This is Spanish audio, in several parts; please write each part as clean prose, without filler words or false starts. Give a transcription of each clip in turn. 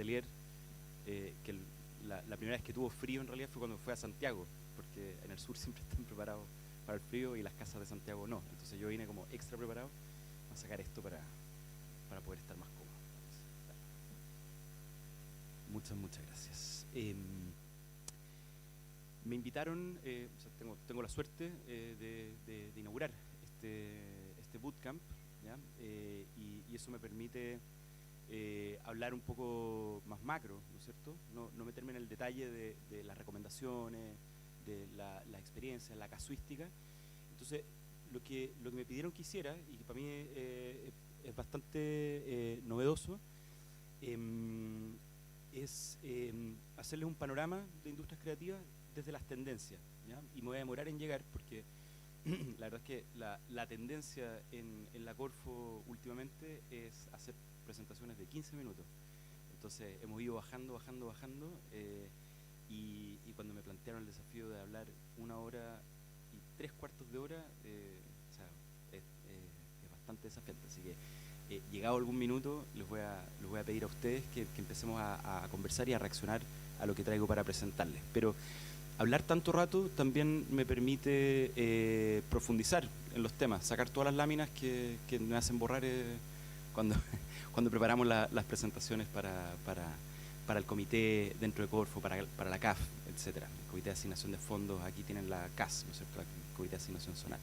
Letelier, la primera vez que tuvo frío en realidad fue cuando fue a Santiago, porque en el sur siempre están preparados para el frío y las casas de Santiago no. Entonces yo vine como extra preparado a sacar esto para poder estar más cómodo. Muchas gracias. Me invitaron, o sea, tengo la suerte de inaugurar este bootcamp, ¿ya? Y eso me permite hablar un poco más macro, ¿no es cierto? No meterme en el detalle de las recomendaciones, de la experiencia, la casuística. Entonces, lo que me pidieron que hiciera, y que para mí es bastante novedoso, es hacerles un panorama de industrias creativas desde las tendencias, ¿ya? Y me voy a demorar en llegar porque la verdad es que la tendencia en la Corfo últimamente es hacer presentaciones de 15 minutos. Entonces hemos ido bajando, y cuando me plantearon el desafío de hablar 1 hora y 3/4 de hora, o sea, es bastante desafiante. Así que llegado algún minuto, les voy a pedir a ustedes que empecemos a conversar y a reaccionar a lo que traigo para presentarles. Pero hablar tanto rato también me permite profundizar en los temas, sacar todas las láminas que me hacen borrar cuando preparamos las presentaciones para el comité dentro de Corfo, para la CAF, etcétera. El Comité de Asignación de Fondos, aquí tienen la CAS, ¿no es cierto?, el Comité de Asignación Zonal.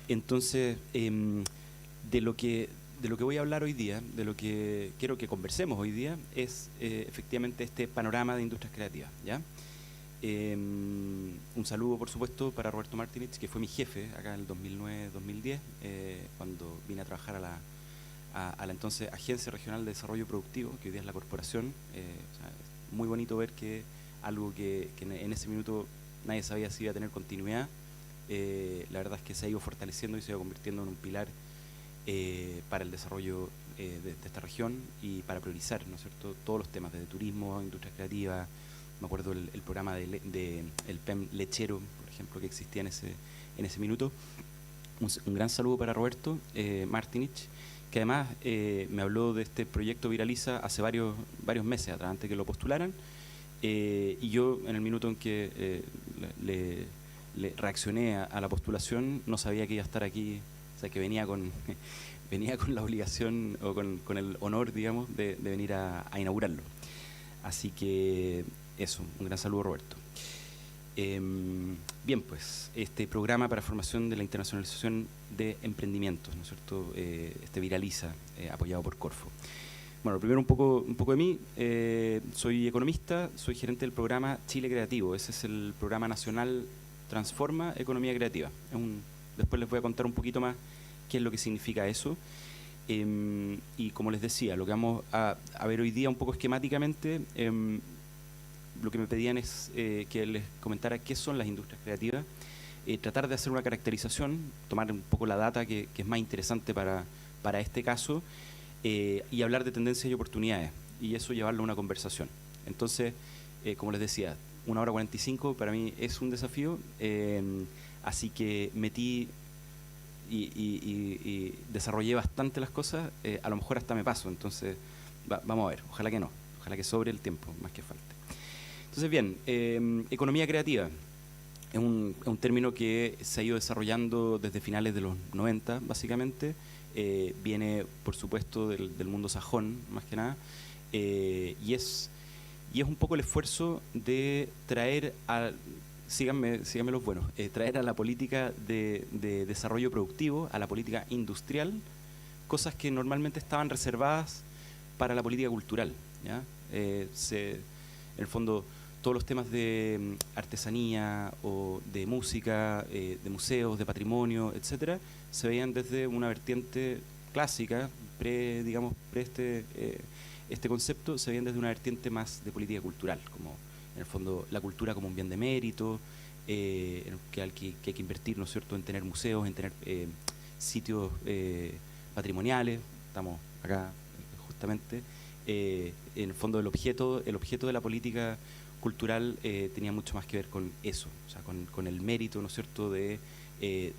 Entonces, de lo que voy a hablar hoy día, de lo que quiero que conversemos hoy día, es efectivamente este panorama de industrias creativas, ¿ya? Un saludo, por supuesto, para Roberto Martinich, que fue mi jefe acá en el 2009-2010, cuando vine a trabajar a la entonces Agencia Regional de Desarrollo Productivo, que hoy día es la corporación. O sea, es muy bonito ver que algo que en ese minuto nadie sabía si iba a tener continuidad, la verdad es que se ha ido fortaleciendo y se ha ido convirtiendo en un pilar para el desarrollo de esta región y para priorizar, ¿no es cierto?, todos los temas, desde turismo, industrias creativas. Me acuerdo el programa el PEM lechero, por ejemplo, que existía en ese minuto. Un gran saludo para Roberto Martinich, que además me habló de este proyecto Viraliza hace varios meses atrás, antes que lo postularan, y yo en el minuto en que le reaccioné a la postulación no sabía que iba a estar aquí, o sea, que venía con la obligación o con el honor, digamos, de venir a inaugurarlo. Así que eso, un gran saludo, Roberto. Bien, pues, este programa para formación de la internacionalización de emprendimientos, ¿no es cierto?, este Viraliza, apoyado por Corfo. Bueno, primero un poco de mí. Soy economista, soy gerente del programa Chile Creativo. Ese es el programa nacional Transforma Economía Creativa. Después les voy a contar un poquito más qué es lo que significa eso. Y como les decía, lo que vamos a ver hoy día un poco esquemáticamente, lo que me pedían es que les comentara qué son las industrias creativas, tratar de hacer una caracterización, tomar un poco la data que es más interesante para este caso, y hablar de tendencias y oportunidades, y eso llevarlo a una conversación. Entonces, como les decía, 1 hora 45 para mí es un desafío, así que metí y desarrollé bastante las cosas. A lo mejor hasta me paso, entonces vamos a ver, ojalá que no, ojalá que sobre el tiempo más que falte. Entonces, bien, economía creativa es un término que se ha ido desarrollando desde finales de los 90, básicamente. Viene, por supuesto, del mundo sajón, más que nada, y es un poco el esfuerzo de traer síganme los buenos, traer a la política de desarrollo productivo, a la política industrial, cosas que normalmente estaban reservadas para la política cultural, ¿ya? En el fondo, todos los temas de artesanía o de música, de museos, de patrimonio, etcétera, se veían desde una vertiente clásica, este concepto, se veían desde una vertiente más de política cultural, como en el fondo la cultura como un bien de mérito, que hay que invertir, ¿no es cierto?, en tener museos, en tener sitios patrimoniales. Estamos acá justamente. En el fondo el objeto de la política cultural tenía mucho más que ver con eso, o sea, con el mérito, ¿no es cierto?, de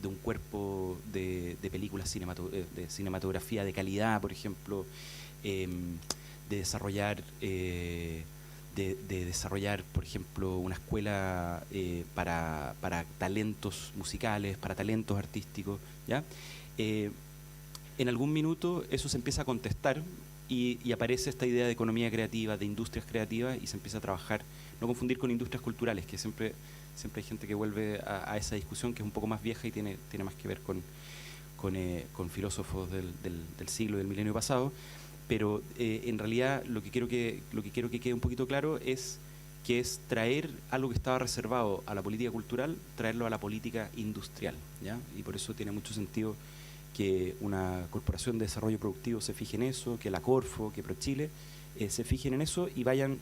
un cuerpo de películas de cinematografía de calidad, por ejemplo, de desarrollar, por ejemplo, una escuela para talentos musicales, para talentos artísticos, ¿ya? En algún minuto eso se empieza a contestar y aparece esta idea de economía creativa, de industrias creativas, y se empieza a trabajar, no confundir con industrias culturales, que siempre hay gente que vuelve a esa discusión, que es un poco más vieja y tiene más que ver con filósofos del siglo, del milenio pasado, pero en realidad lo que quiero que quede un poquito claro es que es traer algo que estaba reservado a la política cultural, traerlo a la política industrial, ¿ya? Y por eso tiene mucho sentido que una corporación de desarrollo productivo se fije en eso, que la Corfo, que ProChile se fijen en eso y vayan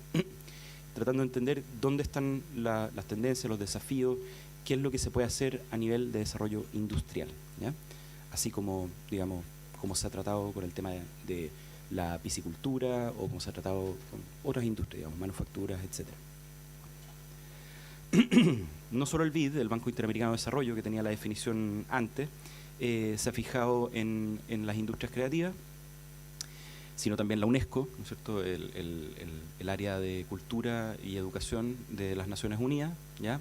tratando de entender dónde están las tendencias, los desafíos, qué es lo que se puede hacer a nivel de desarrollo industrial, ¿ya? Así como, digamos, como se ha tratado con el tema de la piscicultura o como se ha tratado con otras industrias, digamos, manufacturas, etcétera. No solo el BID, el Banco Interamericano de Desarrollo, que tenía la definición antes, se ha fijado en las industrias creativas, sino también la UNESCO, ¿no es cierto?, el área de cultura y educación de las Naciones Unidas, ¿ya?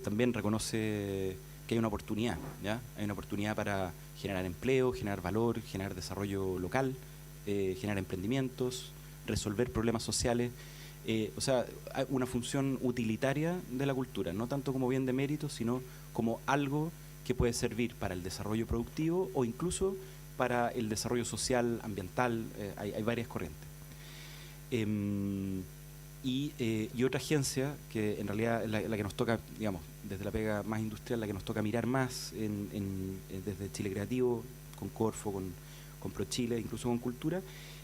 También reconoce que hay una oportunidad, ¿ya? Hay una oportunidad para generar empleo, generar valor, generar desarrollo local, generar emprendimientos, resolver problemas sociales, o sea, una función utilitaria de la cultura, no tanto como bien de mérito, sino como algo que puede servir para el desarrollo productivo o incluso para el desarrollo social, ambiental, hay varias corrientes. Y otra agencia que en realidad es la que nos toca, digamos, desde la pega más industrial, la que nos toca mirar más desde Chile Creativo, con Corfo, con ProChile, incluso con Cultura,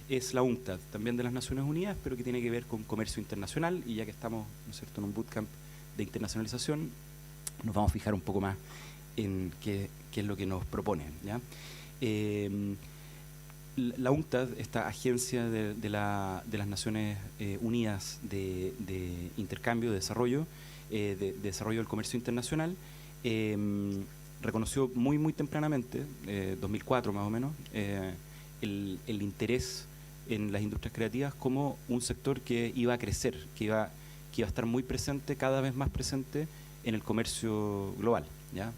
es la UNCTAD, también de las Naciones Unidas, pero que tiene que ver con comercio internacional, y ya que estamos, ¿no es cierto?, en un bootcamp de internacionalización, nos vamos a fijar un poco más en qué es lo que nos proponen, ¿ya? La UNCTAD, esta agencia de las Naciones Unidas de intercambio, de desarrollo, desarrollo del comercio internacional, reconoció muy tempranamente, 2004 más o menos, el interés en las industrias creativas como un sector que iba a crecer, que iba a estar muy presente, cada vez más presente en el comercio global, ¿ya?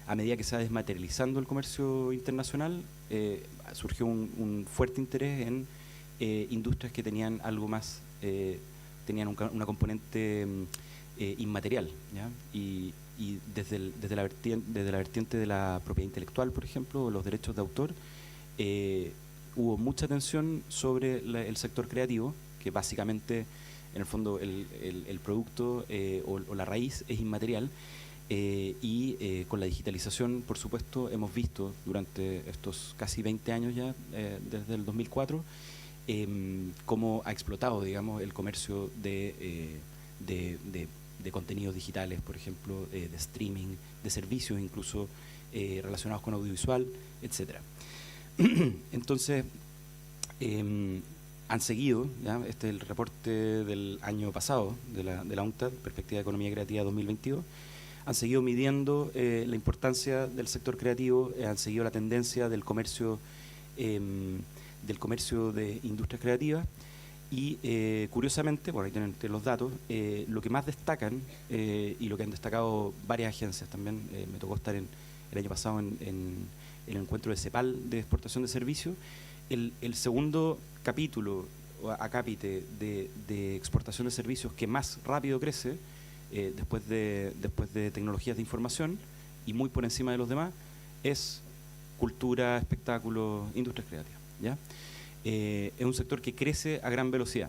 A medida que se va desmaterializando el comercio internacional, surgió un fuerte interés en industrias que tenían algo más, tenían una componente inmaterial, ¿ya? Y desde la vertiente de la propiedad intelectual, por ejemplo, o los derechos de autor, hubo mucha atención sobre el sector creativo, que básicamente, en el fondo, el producto o la raíz es inmaterial. Y con la digitalización, por supuesto, hemos visto durante estos casi 20 años ya, desde el 2004, cómo ha explotado, digamos, el comercio de contenidos digitales, por ejemplo, de streaming, de servicios incluso relacionados con audiovisual, etcétera. Entonces, han seguido, ¿ya? Este es el reporte del año pasado de la UNCTAD, Perspectiva de Economía Creativa 2022, han seguido midiendo la importancia del sector creativo, han seguido la tendencia del comercio de industrias creativas y curiosamente, bueno, ahí tienen los datos, lo que más destacan y lo que han destacado varias agencias también, me tocó estar el año pasado en el encuentro de CEPAL de exportación de servicios, el segundo capítulo o acápite de exportación de servicios que más rápido crece después de tecnologías de información y muy por encima de los demás, es cultura, espectáculo, industrias creativas, ¿ya? Es un sector que crece a gran velocidad.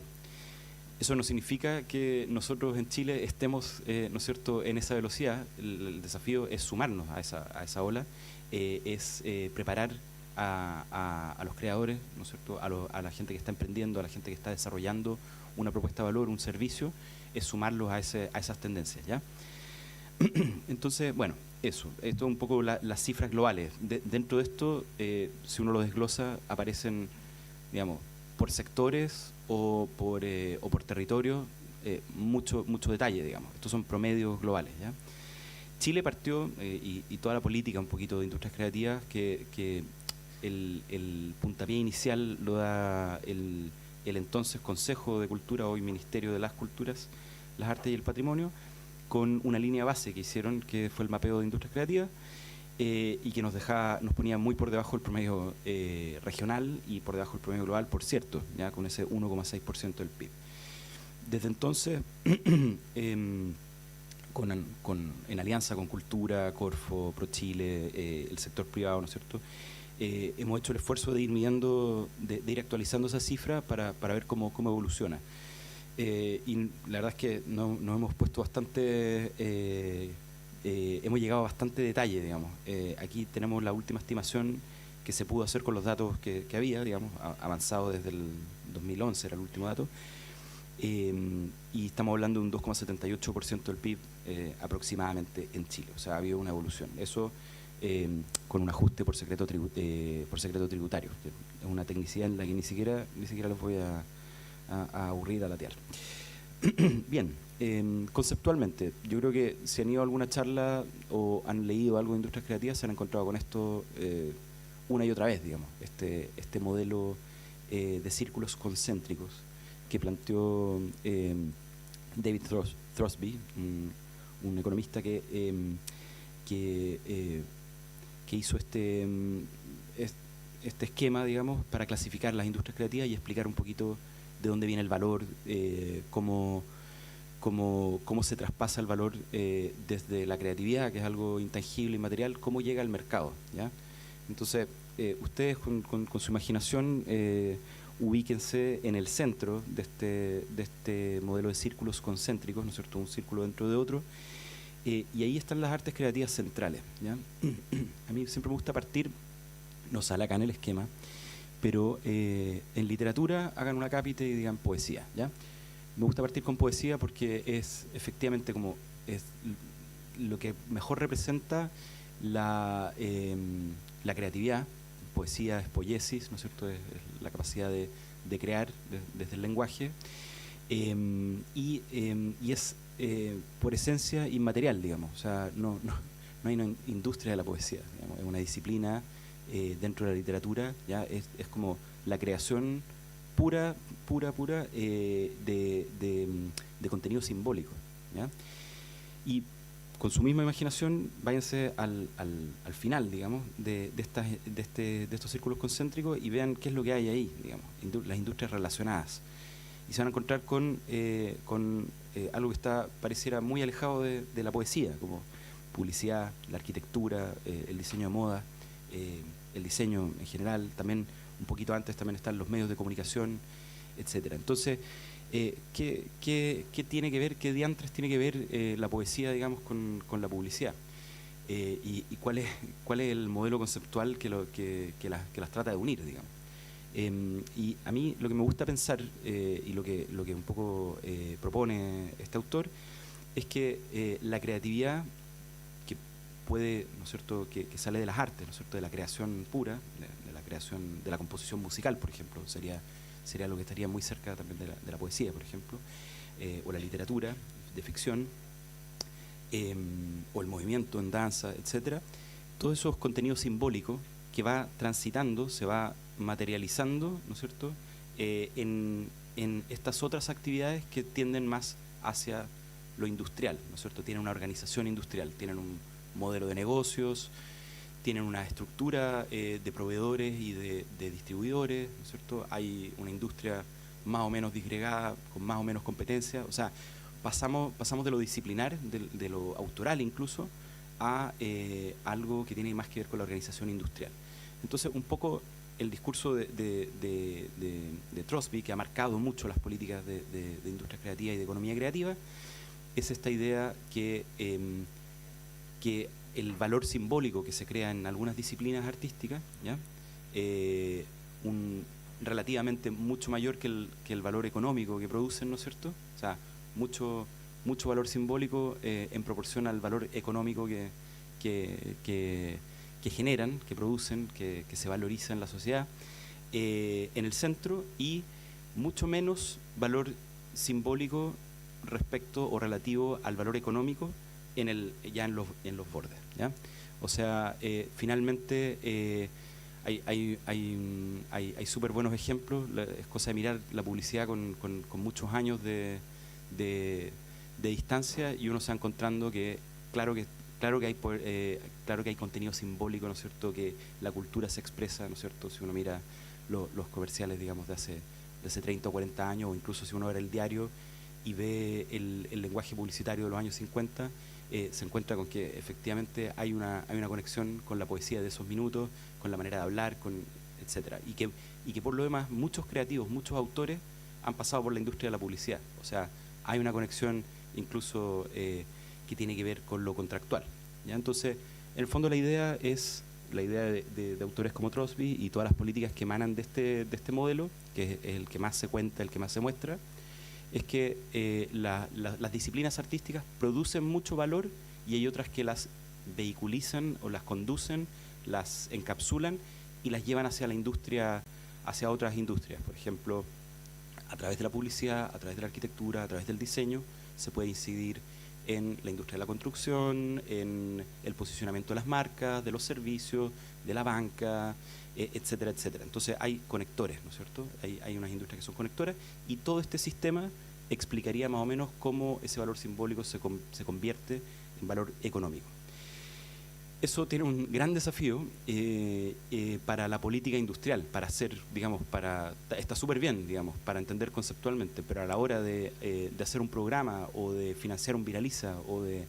Eso no significa que nosotros en Chile estemos, ¿no es cierto?, en esa velocidad. El desafío es sumarnos a esa ola, es preparar a los creadores, ¿no es cierto?, a la gente que está emprendiendo, a la gente que está desarrollando una propuesta de valor, un servicio, es sumarlos a esas tendencias, ¿ya? Entonces, bueno, esto es un poco las cifras globales. Dentro de esto, si uno lo desglosa, aparecen, digamos, por sectores o por territorio, mucho detalle, digamos. Estos son promedios globales, ¿ya? Chile partió, y toda la política un poquito de industrias creativas, que el puntapié inicial lo da el entonces Consejo de Cultura, hoy Ministerio de las Culturas, las Artes y el Patrimonio, con una línea base que hicieron, que fue el mapeo de industrias creativas, y que nos ponía muy por debajo del promedio regional y por debajo del promedio global, por cierto, ya con ese 1,6% del PIB. Desde entonces, en alianza con Cultura, Corfo, ProChile, el sector privado, ¿no es cierto?, hemos hecho el esfuerzo de ir midiendo, de ir actualizando esa cifra para ver cómo evoluciona. Y la verdad es que nos hemos puesto bastante, hemos llegado a bastante detalle, digamos. Aquí tenemos la última estimación que se pudo hacer con los datos que había, digamos, avanzado desde el 2011, era el último dato. Y estamos hablando de un 2,78% del PIB aproximadamente en Chile. O sea, ha habido una evolución. Eso con un ajuste por secreto tributario. Es una tecnicidad en la que ni siquiera los voy a aburrir, a latear. Bien, conceptualmente, yo creo que si han ido a alguna charla o han leído algo de industrias creativas, se han encontrado con esto una y otra vez, digamos, este modelo de círculos concéntricos que planteó David Throsby, un economista que hizo este esquema, digamos, para clasificar las industrias creativas y explicar un poquito de dónde viene el valor, cómo se traspasa el valor desde la creatividad, que es algo intangible y material, cómo llega al mercado, ¿ya? Entonces, ustedes con su imaginación ubíquense en el centro de este modelo de círculos concéntricos, ¿no es cierto?, un círculo dentro de otro, y ahí están las artes creativas centrales, ¿ya? A mí siempre me gusta partir, no sale acá en el esquema, pero en literatura hagan una cápita y digan poesía, ¿ya? Me gusta partir con poesía porque es efectivamente como es lo que mejor representa la creatividad. Poesía es poiesis, ¿no es cierto?, es la capacidad de crear desde el lenguaje, y es por esencia inmaterial, digamos. O sea, no hay una industria de la poesía, digamos, es una disciplina dentro de la literatura, ya es como la creación pura de contenido simbólico, ¿ya? Y con su misma imaginación, váyanse al final, digamos, de estos círculos concéntricos y vean qué es lo que hay ahí, digamos, las industrias relacionadas. Y se van a encontrar con algo que pareciera muy alejado de la poesía, como publicidad, la arquitectura, el diseño de moda, el diseño en general. También, un poquito antes, también están los medios de comunicación, etcétera. Entonces, ¿qué tiene que ver, qué diantres tiene que ver la poesía, digamos, con la publicidad? Y cuál es el modelo conceptual que las trata de unir, digamos. Y a mí lo que me gusta pensar, y lo que un poco propone este autor, es que la creatividad que puede, ¿no es cierto?, que sale de las artes, ¿no es cierto?, de la creación pura, de la creación de la composición musical, por ejemplo, sería lo que estaría muy cerca también de la poesía, por ejemplo, o la literatura de ficción, o el movimiento en danza, etcétera. Todos esos contenidos simbólicos que va transitando, se va materializando, ¿no es cierto?, en estas otras actividades que tienden más hacia lo industrial, ¿no es cierto? Tienen una organización industrial, tienen un modelo de negocios, tienen una estructura de proveedores y de distribuidores, ¿no es cierto? Hay una industria más o menos disgregada, con más o menos competencia. O sea, pasamos de lo disciplinar, de lo autoral incluso, a algo que tiene más que ver con la organización industrial. Entonces, un poco el discurso de Throsby, que ha marcado mucho las políticas de industria creativa y de economía creativa, es esta idea que el valor simbólico que se crea en algunas disciplinas artísticas, ¿ya?, relativamente mucho mayor que el valor económico que producen, ¿no es cierto? O sea, mucho valor simbólico en proporción al valor económico que generan, que producen, que se valoriza en la sociedad, en el centro, y mucho menos valor simbólico respecto o relativo al valor económico ya en los bordes, ¿ya? O sea, finalmente hay súper buenos ejemplos. Es cosa de mirar la publicidad con muchos años de distancia, y uno se va encontrando que claro que hay contenido simbólico, ¿no es cierto?, que la cultura se expresa, ¿no es cierto?, si uno mira los comerciales, digamos, de hace 30 o 40 años, o incluso si uno ve el diario y ve el lenguaje publicitario de los años 50, se encuentra con que efectivamente hay una conexión con la poesía de esos minutos, con la manera de hablar, etcétera. Y que por lo demás muchos creativos, muchos autores han pasado por la industria de la publicidad. O sea, hay una conexión incluso que tiene que ver con lo contractual, ¿ya? Entonces, en el fondo la idea es la idea de autores como Trosby y todas las políticas que emanan de este modelo, que es el que más se cuenta, el que más se muestra, es que las disciplinas artísticas producen mucho valor, y hay otras que las vehiculizan o las conducen, las encapsulan y las llevan hacia la industria, hacia otras industrias. Por ejemplo, a través de la publicidad, a través de la arquitectura, a través del diseño, se puede incidir en la industria de la construcción, en el posicionamiento de las marcas, de los servicios, de la banca, etcétera, etcétera. Entonces hay conectores, ¿no es cierto? Hay unas industrias que son conectoras, y todo este sistema explicaría más o menos cómo ese valor simbólico se convierte en valor económico. Eso tiene un gran desafío para la política industrial, para hacer, digamos, está súper bien, digamos, para entender conceptualmente, pero a la hora de hacer un programa o de financiar un Viraliza o de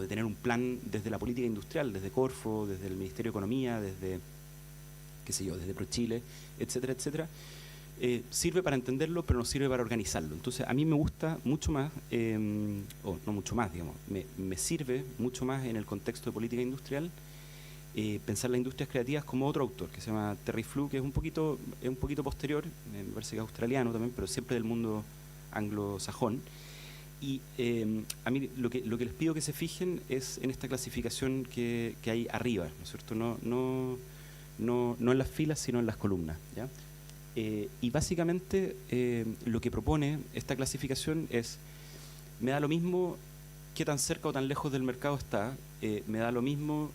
tener un plan desde la política industrial, desde Corfo, desde el Ministerio de Economía, desde, qué sé yo, desde ProChile, etcétera, etcétera, sirve para entenderlo, pero no sirve para organizarlo. Entonces, a mí me gusta mucho más, o no mucho más, digamos, me sirve mucho más en el contexto de política industrial pensar las industrias creativas como otro autor, que se llama Terry Flew, que es un poquito posterior, me parece que es australiano también, pero siempre del mundo anglosajón. Y a mí lo que les pido que se fijen es en esta clasificación que hay arriba, ¿no es cierto? No en las filas, sino en las columnas, ¿ya? Y básicamente lo que propone esta clasificación es, me da lo mismo qué tan cerca o tan lejos del mercado está, me da lo mismo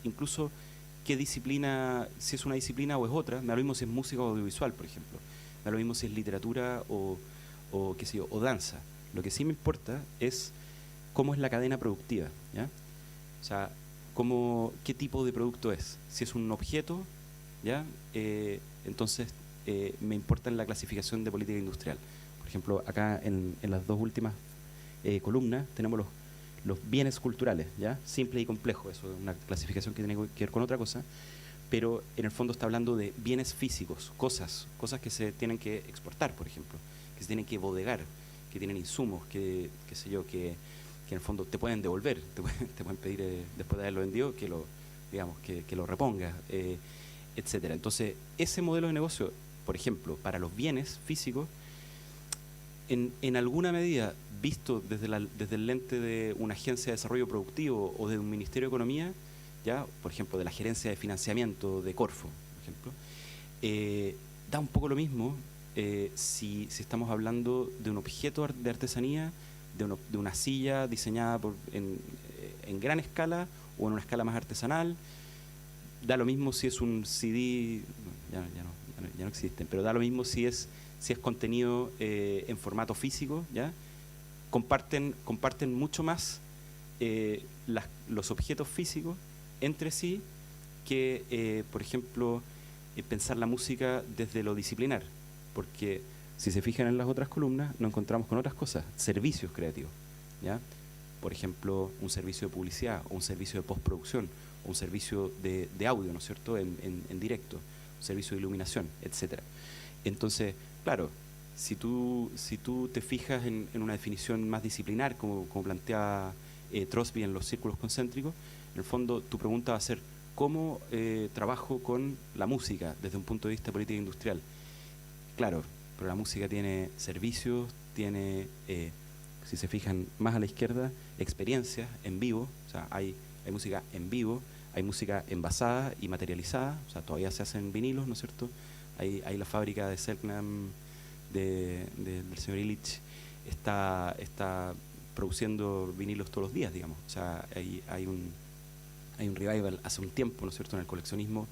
incluso qué disciplina, si es una disciplina o es otra, me da lo mismo si es música o audiovisual, por ejemplo, me da lo mismo si es literatura o qué sé yo, o danza. Lo que sí me importa es cómo es la cadena productiva, ¿ya? O sea, qué tipo de producto es. Si es un objeto, ¿ya? Entonces me importa en la clasificación de política industrial. Por ejemplo, acá en las dos últimas columnas tenemos los bienes culturales, ¿ya? Simple y complejo, eso es una clasificación que tiene que ver con otra cosa, pero en el fondo está hablando de bienes físicos, cosas que se tienen que exportar, por ejemplo, que se tienen que bodegar, que tienen insumos, qué sé yo, que en el fondo te pueden devolver, te pueden pedir después de haberlo vendido que lo repongas, etcétera. Entonces, ese modelo de negocio, por ejemplo, para los bienes físicos, en alguna medida, visto desde el lente de una agencia de desarrollo productivo o de un Ministerio de Economía, ya, por ejemplo, de la gerencia de financiamiento de Corfo, por ejemplo, da un poco lo mismo si estamos hablando de un objeto de artesanía, de una silla diseñada en gran escala o en una escala más artesanal. Da lo mismo si es un CD, ya no existen, pero da lo mismo si es contenido en formato físico, ¿ya? Comparten mucho más los objetos físicos entre sí que, por ejemplo, pensar la música desde lo disciplinar, porque si se fijan en las otras columnas nos encontramos con otras cosas, servicios creativos, ¿ya? Por ejemplo, un servicio de publicidad o un servicio de postproducción o un servicio de audio, ¿no es cierto?, en directo, un servicio de iluminación, etcétera. Entonces, claro, si tú te fijas en una definición más disciplinar, como plantea Trosby en los círculos concéntricos, en el fondo tu pregunta va a ser ¿cómo trabajo con la música desde un punto de vista de política industrial? Claro, pero la música tiene servicios, tiene, si se fijan más a la izquierda, experiencias en vivo, o sea, hay música en vivo, hay música envasada y materializada, o sea, todavía se hacen vinilos, ¿no es cierto? Hay la fábrica de Selknam del señor Illich está produciendo vinilos todos los días, digamos. O sea, hay un revival hace un tiempo, ¿no es cierto?, en el coleccionismo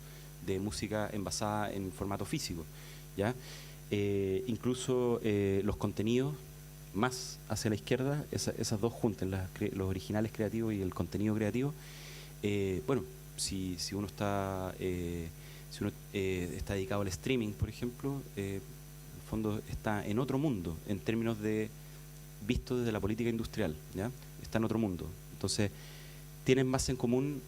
de música envasada en formato físico, ¿ya? Incluso los contenidos más hacia la izquierda, esas dos juntas, los originales creativos y el contenido creativo. Bueno, si uno está está dedicado al streaming, por ejemplo, en el fondo está en otro mundo, en términos de visto desde la política industrial, ¿ya? Está en otro mundo. Entonces, tienen más en común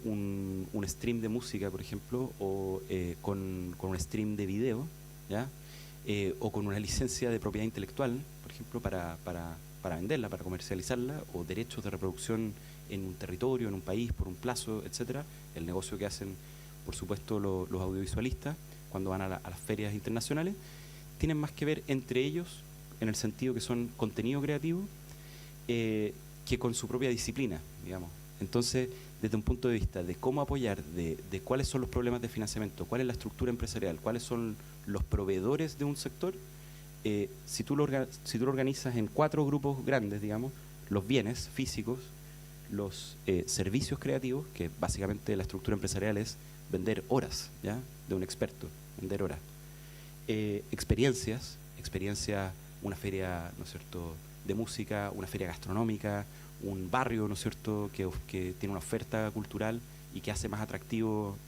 un stream de música, por ejemplo, o con un stream de video, ¿ya? O con una licencia de propiedad intelectual, por ejemplo, para venderla, para comercializarla, o derechos de reproducción en un territorio, en un país, por un plazo, etcétera. El negocio que hacen, por supuesto, los audiovisualistas cuando van a las ferias internacionales, tienen más que ver entre ellos, en el sentido que son contenido creativo, que con su propia disciplina, digamos. Entonces, desde un punto de vista de cómo apoyar, de cuáles son los problemas de financiamiento, cuál es la estructura empresarial, cuáles son los proveedores de un sector, si tú lo organizas en 4 grupos grandes, digamos, los bienes físicos, los servicios creativos, que básicamente la estructura empresarial es vender horas, ¿ya? De un experto, vender horas. Experiencia, una feria, ¿no es cierto?, de música, una feria gastronómica, un barrio, ¿no es cierto?, que tiene una oferta cultural y que hace más atractivo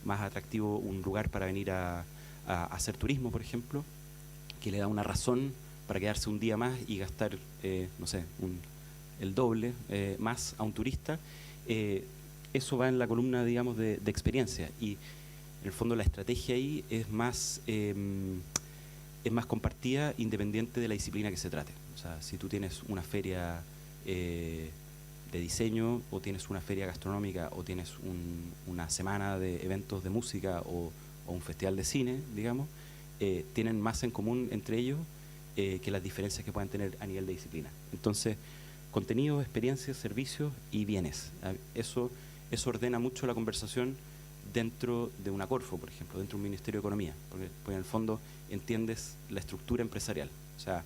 un lugar para venir a hacer turismo, por ejemplo, que le da una razón para quedarse un día más y gastar, no sé, el doble más a un turista. Eso va en la columna, digamos, de experiencia, y en el fondo la estrategia ahí es más compartida, independiente de la disciplina que se trate. O sea, si tú tienes una feria de diseño, o tienes una feria gastronómica, o tienes una semana de eventos de música, o un festival de cine, digamos, tienen más en común entre ellos que las diferencias que puedan tener a nivel de disciplina. Entonces, contenido, experiencias, servicios y bienes. Eso ordena mucho la conversación dentro de una Corfo, por ejemplo, dentro de un Ministerio de Economía, porque en el fondo entiendes la estructura empresarial. O sea,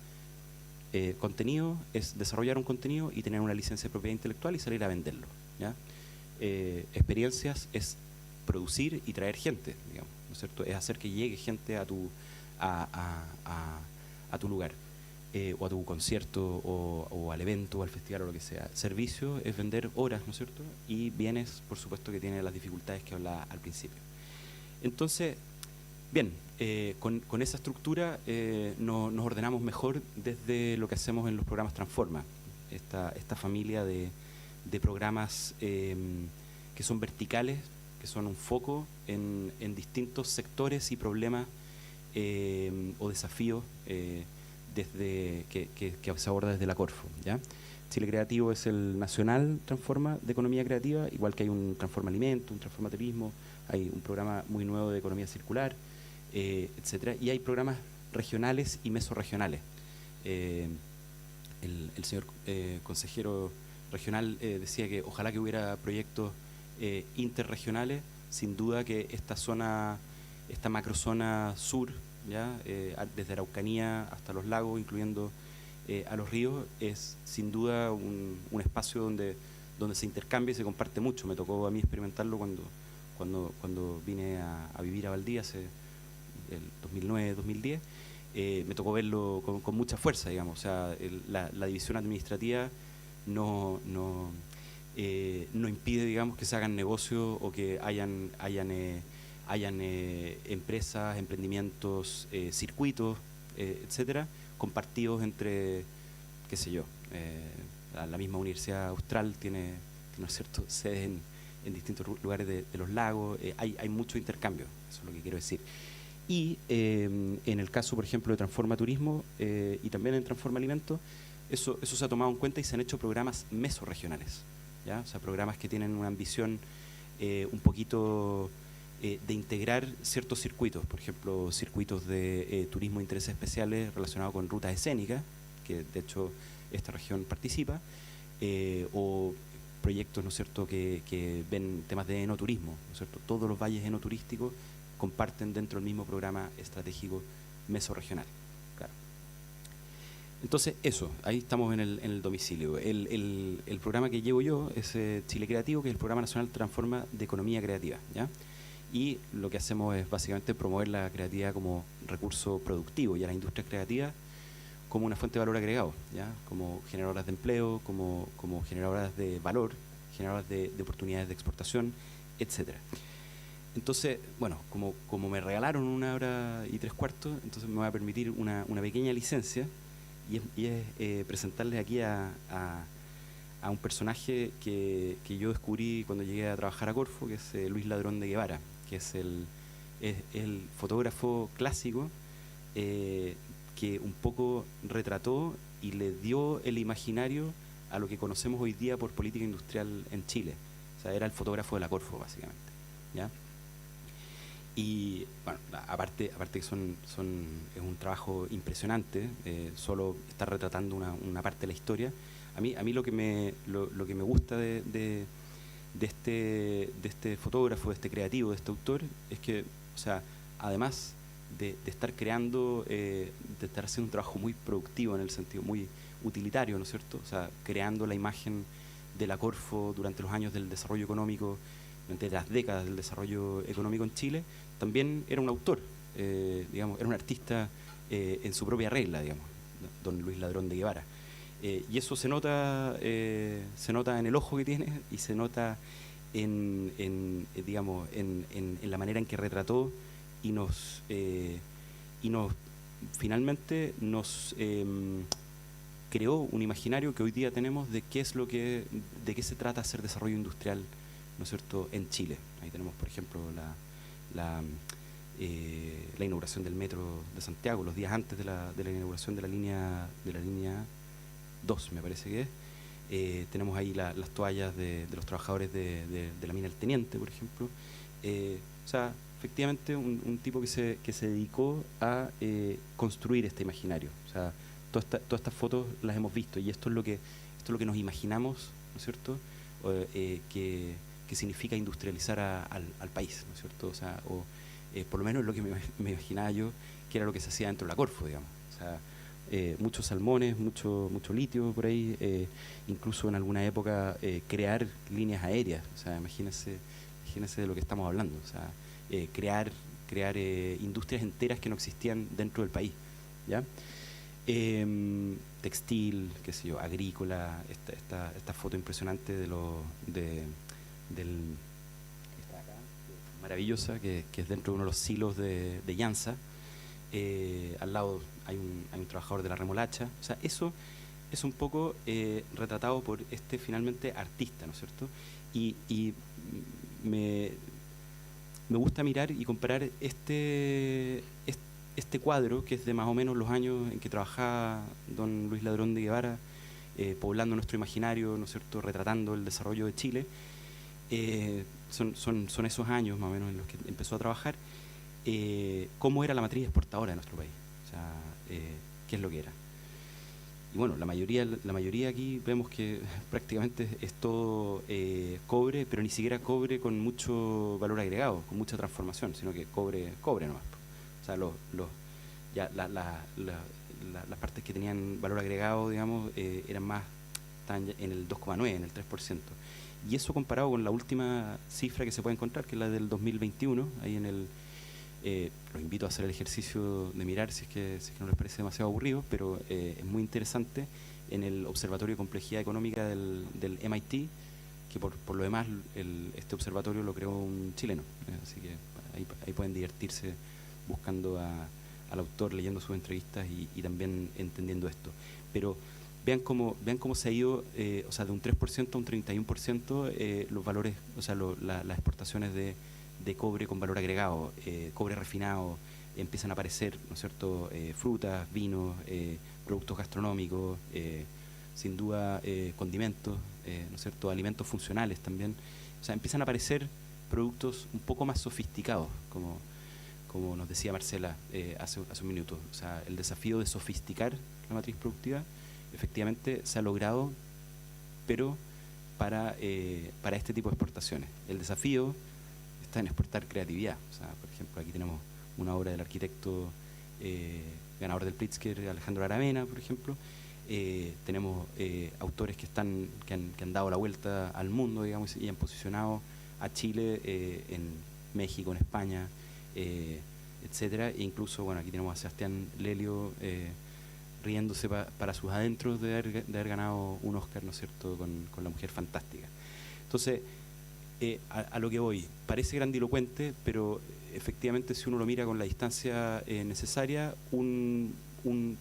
contenido es desarrollar un contenido y tener una licencia de propiedad intelectual y salir a venderlo, ¿ya? Experiencias es producir y traer gente, digamos, ¿no es cierto? Es hacer que llegue gente a tu lugar, o a tu concierto, o al evento, o al festival, o lo que sea. Servicio es vender horas, ¿no es cierto? Y bienes, por supuesto, que tiene las dificultades que hablaba al principio. Entonces, bien, con esa estructura nos ordenamos mejor desde lo que hacemos en los programas Transforma, esta familia de programas que son verticales, que son un foco en distintos sectores y problemas o desafíos desde que se aborda desde la Corfo, ¿ya? Chile Creativo es el nacional Transforma de economía creativa, igual que hay un Transforma Alimento, un Transforma Turismo, hay un programa muy nuevo de economía circular, etcétera, y hay programas regionales y mesorregionales. El señor consejero regional decía que ojalá que hubiera proyectos interregionales. Sin duda que esta macrozona sur, ¿ya? Desde Araucanía hasta los lagos, incluyendo a los ríos, es sin duda un espacio donde se intercambia y se comparte mucho. Me tocó a mí experimentarlo cuando vine a vivir a Valdivia hace el 2009-2010. Me tocó verlo con mucha fuerza, digamos. O sea, la división administrativa no impide, digamos, que se hagan negocios o que hayan empresas, emprendimientos, circuitos, etcétera, compartidos entre, qué sé yo, la misma Universidad Austral tiene ¿no es cierto?, sedes en distintos lugares de los lagos. Hay mucho intercambio, eso es lo que quiero decir. Y en el caso, por ejemplo, de Transforma Turismo y también en Transforma Alimento, eso se ha tomado en cuenta y se han hecho programas mesorregionales, ¿ya? O sea, programas que tienen una ambición un poquito de integrar ciertos circuitos, por ejemplo, circuitos de turismo de intereses especiales relacionados con rutas escénicas, que de hecho esta región participa, o proyectos, ¿no es cierto?, que ven temas de enoturismo, ¿no es cierto? Todos los valles enoturísticos comparten dentro del mismo programa estratégico mesorregional. Claro. Entonces, eso, ahí estamos en el domicilio. El programa que llevo yo es Chile Creativo, que es el Programa Nacional Transforma de Economía Creativa, ¿ya? y lo que hacemos es básicamente promover la creatividad como recurso productivo y a la industria creativa como una fuente de valor agregado, ¿ya? Como generadoras de empleo, como generadoras de valor, generadoras de oportunidades de exportación, etcétera. Entonces, bueno, como me regalaron 1 hora y 3/4, entonces me voy a permitir una pequeña licencia y es presentarles aquí a un personaje que yo descubrí cuando llegué a trabajar a Corfo, que es Luis Ladrón de Guevara, que es el fotógrafo clásico que un poco retrató y le dio el imaginario a lo que conocemos hoy día por política industrial en Chile. O sea, era el fotógrafo de la Corfo, básicamente, ¿ya? Y bueno, aparte que es un trabajo impresionante, solo estar retratando una parte de la historia. A mí lo que me gusta de este fotógrafo, de este creativo, de este autor, es que, o sea, además de estar creando, de estar haciendo un trabajo muy productivo en el sentido muy utilitario, ¿no es cierto? O sea, creando la imagen de la Corfo durante los años del desarrollo económico, durante las décadas del desarrollo económico en Chile, también era un autor, digamos, era un artista en su propia regla, digamos, don Luis Ladrón de Guevara. Y eso se nota en el ojo que tiene y se nota digamos, en la manera en que retrató y finalmente nos creó un imaginario que hoy día tenemos de qué se trata hacer desarrollo industrial, ¿no es cierto?, en Chile. Ahí tenemos, por ejemplo, la inauguración del metro de Santiago, los días antes de la inauguración de la línea 2, me parece que es. Tenemos ahí las toallas de los trabajadores de la mina El Teniente, por ejemplo. O sea, efectivamente un tipo que se dedicó a construir este imaginario. O sea, todas estas fotos las hemos visto y esto es lo que nos imaginamos, ¿no es cierto?, que significa industrializar al país, ¿no es cierto? O sea, por lo menos lo que me imaginaba yo que era lo que se hacía dentro de la Corfo, digamos. O sea, muchos salmones, mucho litio por ahí, incluso en alguna época crear líneas aéreas. O sea, imagínense de lo que estamos hablando. O sea, crear industrias enteras que no existían dentro del país, ¿ya? Textil, qué sé yo, agrícola, esta foto impresionante del esta de acá, maravillosa, que es dentro de uno de los silos de Llanza. Al lado hay un trabajador de la remolacha. O sea, eso es un poco retratado por finalmente artista, ¿no es cierto? Y me gusta mirar y comparar este cuadro, que es de más o menos los años en que trabajaba don Luis Ladrón de Guevara, poblando nuestro imaginario, ¿no es cierto?, retratando el desarrollo de Chile. Son esos años más o menos en los que empezó a trabajar. Cómo era la matriz exportadora de nuestro país, o sea, qué es lo que era. Y bueno, la mayoría aquí vemos que prácticamente es todo cobre, pero ni siquiera cobre con mucho valor agregado, con mucha transformación, sino que cobre nomás. O sea, las partes que tenían valor agregado, digamos, estaban en el 2,9, en el 3%. Y eso comparado con la última cifra que se puede encontrar, que es la del 2021, ahí los invito a hacer el ejercicio de mirar si es que no les parece demasiado aburrido, pero es muy interesante en el Observatorio de Complejidad Económica del MIT, que por lo demás este observatorio lo creó un chileno, así que ahí pueden divertirse buscando al autor, leyendo sus entrevistas y también entendiendo esto. Pero vean cómo se ha ido, o sea, de un 3% a un 31% los valores, o sea, las exportaciones de cobre con valor agregado, cobre refinado, empiezan a aparecer, ¿no es cierto?, frutas, vinos, productos gastronómicos, sin duda condimentos, ¿no es cierto?, alimentos funcionales también. O sea, empiezan a aparecer productos un poco más sofisticados, como nos decía Marcela hace un minuto. O sea, el desafío de sofisticar la matriz productiva efectivamente se ha logrado, pero para este tipo de exportaciones. El desafío está en exportar creatividad. O sea, por ejemplo, aquí tenemos una obra del arquitecto ganador del Pritzker, Alejandro Aravena, por ejemplo. Tenemos autores que han dado la vuelta al mundo, digamos, y han posicionado a Chile México, en España, etcétera. E incluso, bueno, aquí tenemos a Sebastián Lelio riéndose para sus adentros de haber ganado un Oscar, ¿no es cierto?, con La Mujer Fantástica. Entonces, a lo que voy, parece grandilocuente, pero efectivamente si uno lo mira con la distancia necesaria, un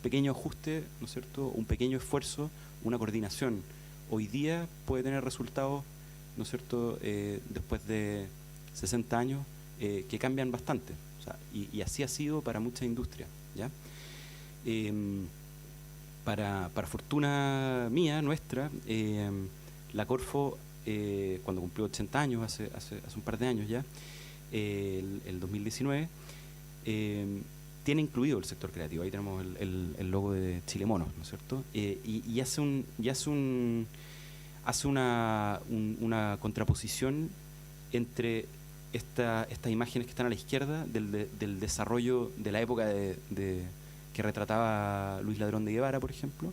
pequeño ajuste, ¿no es cierto?, un pequeño esfuerzo, una coordinación, hoy día puede tener resultados, ¿no es cierto?, después de 60 años, que cambian bastante. O sea, y así ha sido para muchas industrias, ¿ya? Para fortuna mía, nuestra, la Corfo, cuando cumplió 80 años, hace un par de años ya, el 2019, tiene incluido el sector creativo. Ahí tenemos el logo de Chile Monos, ¿no es cierto? Y hace una contraposición entre estas imágenes que están a la izquierda del desarrollo de la época que retrataba Luis Ladrón de Guevara, por ejemplo,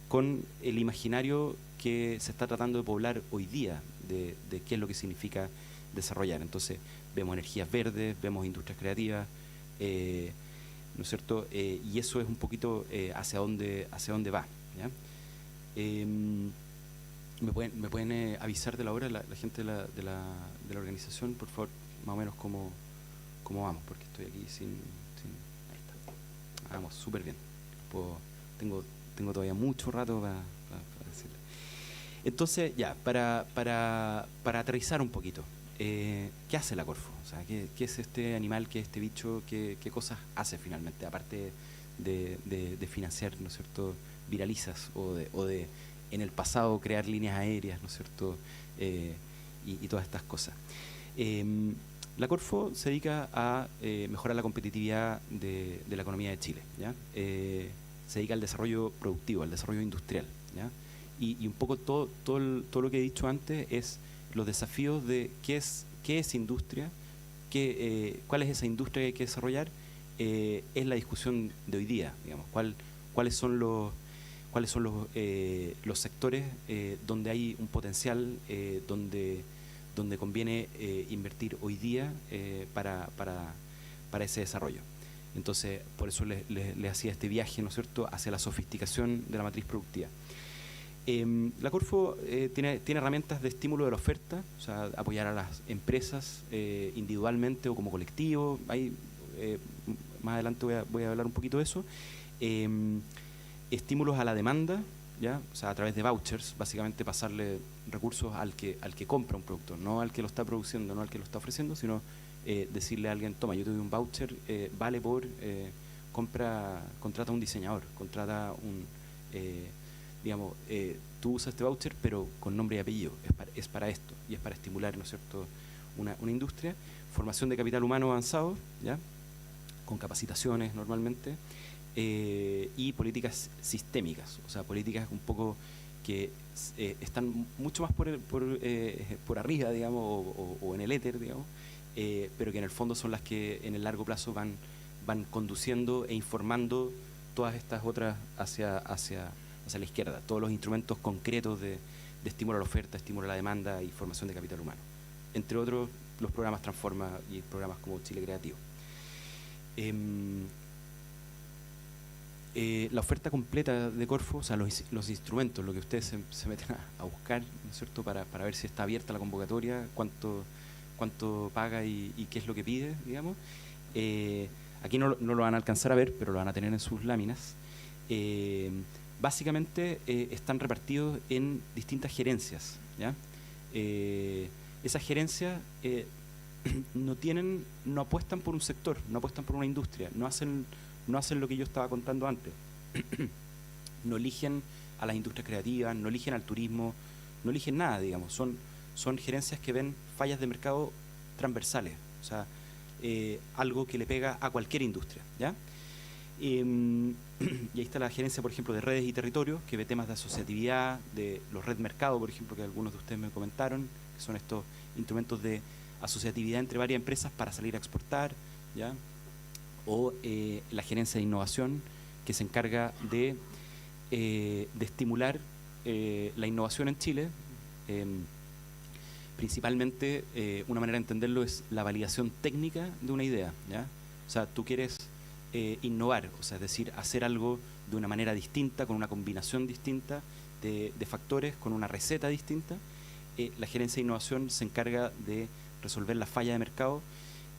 con el imaginario que se está tratando de poblar hoy día de qué es lo que significa desarrollar. Entonces vemos energías verdes, vemos industrias creativas, ¿no es cierto? Y eso es un poquito hacia dónde va, ¿ya? ¿Me pueden avisar de la hora la gente de la organización, por favor, más o menos cómo vamos? Porque estoy aquí sin ahí está. Vamos, súper bien. Tengo todavía mucho rato para decirle. Entonces, ya, para aterrizar un poquito, ¿qué hace la Corfo? O sea, ¿qué es este animal, qué es este bicho, qué cosas hace finalmente, aparte de financiar, ¿no es cierto?, viralizas o de en el pasado crear líneas aéreas, ¿no es cierto?, y todas estas cosas. La Corfo se dedica a mejorar la competitividad de la economía de Chile, ¿ya? Se dedica al desarrollo productivo, al desarrollo industrial, ¿ya? Y un poco todo lo que he dicho antes es los desafíos de qué es industria, cuál es esa industria que hay que desarrollar, es la discusión de hoy día, digamos, cuáles son los sectores donde hay un potencial, donde conviene invertir hoy día para ese desarrollo. Entonces, por eso le hacía este viaje, ¿no es cierto?, hacia la sofisticación de la matriz productiva. La Corfo tiene herramientas de estímulo de la oferta, o sea, apoyar a las empresas individualmente o como colectivo. Ahí, más adelante voy a hablar un poquito de eso. Estímulos a la demanda, ¿ya? O sea, a través de vouchers, básicamente pasarle recursos al que compra un producto, no al que lo está produciendo, no al que lo está ofreciendo, sino decirle a alguien, toma, yo te doy un voucher, vale por, contrata un diseñador, contrata digamos, tú usas este voucher, pero con nombre y apellido, es para esto, y es para estimular, ¿no es cierto?, una industria. Formación de capital humano avanzado, ¿ya?, con capacitaciones normalmente, y políticas sistémicas, o sea, políticas un poco que están mucho más por arriba, digamos, o en el éter, digamos, pero que en el fondo son las que en el largo plazo van conduciendo e informando todas estas otras hacia la izquierda, todos los instrumentos concretos de estímulo a la oferta, estímulo a la demanda y formación de capital humano. Entre otros, los programas Transforma y programas como Chile Creativo. La oferta completa de Corfo, o sea, los instrumentos, lo que ustedes se meten a buscar, ¿no es cierto?, para ver si está abierta la convocatoria, cuánto paga y qué es lo que pide, digamos. Aquí no lo van a alcanzar a ver, pero lo van a tener en sus láminas. Básicamente están repartidos en distintas gerencias, ¿ya? Esas gerencias no apuestan por un sector, no apuestan por una industria, no hacen lo que yo estaba contando antes. No eligen a las industrias creativas, no eligen al turismo, no eligen nada, digamos. Son gerencias que ven fallas de mercado transversales, o sea, algo que le pega a cualquier industria, ¿ya? Y ahí está la gerencia, por ejemplo, de redes y territorios, que ve temas de asociatividad, de los red mercado, por ejemplo, que algunos de ustedes me comentaron, que son estos instrumentos de asociatividad entre varias empresas para salir a exportar, ¿ya? O la gerencia de innovación, que se encarga de estimular la innovación en Chile, Principalmente, una manera de entenderlo es la validación técnica de una idea, ¿ya? O sea, tú quieres innovar, o sea, es decir, hacer algo de una manera distinta, con una combinación distinta de factores, con una receta distinta. La gerencia de innovación se encarga de resolver la falla de mercado,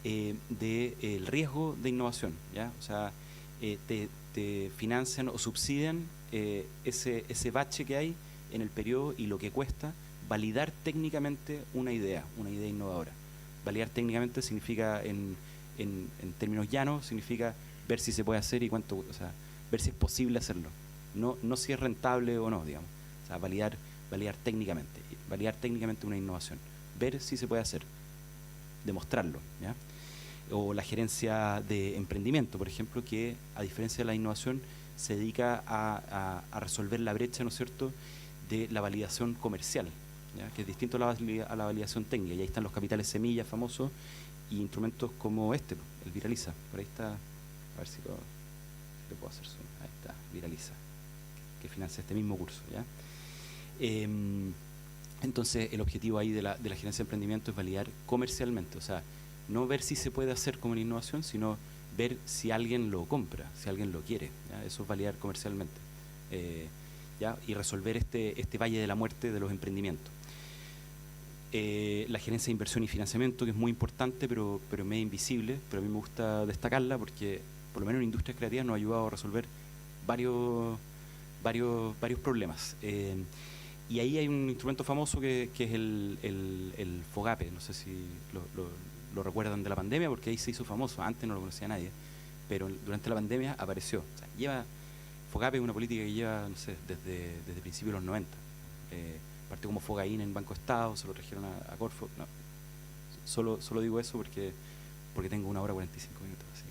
del riesgo de innovación, ¿ya? O sea, te financian o subsidian ese bache que hay en el periodo y lo que cuesta validar técnicamente una idea innovadora. Validar técnicamente significa, en términos llanos, significa ver si se puede hacer y cuánto, o sea, ver si es posible hacerlo. No si es rentable o no, digamos. O sea, validar técnicamente una innovación. Ver si se puede hacer. Demostrarlo, ¿ya? O la gerencia de emprendimiento, por ejemplo, que a diferencia de la innovación se dedica a resolver la brecha, ¿no es cierto?, de la validación comercial, ¿ya? Que es distinto a la validación técnica. Y ahí están los capitales semillas famosos y instrumentos como este, el Viraliza. Por ahí está, a ver si lo puedo hacer zoom. Ahí está, Viraliza, que financia este mismo curso, ¿ya? Entonces, el objetivo ahí de la gerencia de emprendimiento es validar comercialmente, o sea, no ver si se puede hacer como una innovación, sino ver si alguien lo compra, si alguien lo quiere, ¿ya? Eso es validar comercialmente, ¿ya? Y resolver este valle de la muerte de los emprendimientos. La gerencia de inversión y financiamiento, que es muy importante, pero medio invisible, pero a mí me gusta destacarla porque por lo menos en Industrias Creativas nos ha ayudado a resolver varios problemas. Y ahí hay un instrumento famoso que es el FOGAPE. No sé si lo recuerdan de la pandemia, porque ahí se hizo famoso. Antes no lo conocía nadie, pero durante la pandemia apareció. O sea, FOGAPE es una política que lleva, no sé, desde principios de los 90. Partió como Fogaín en Banco Estado, se lo trajeron a Corfo. No, solo digo eso porque tengo 1 hora 45 minutos, así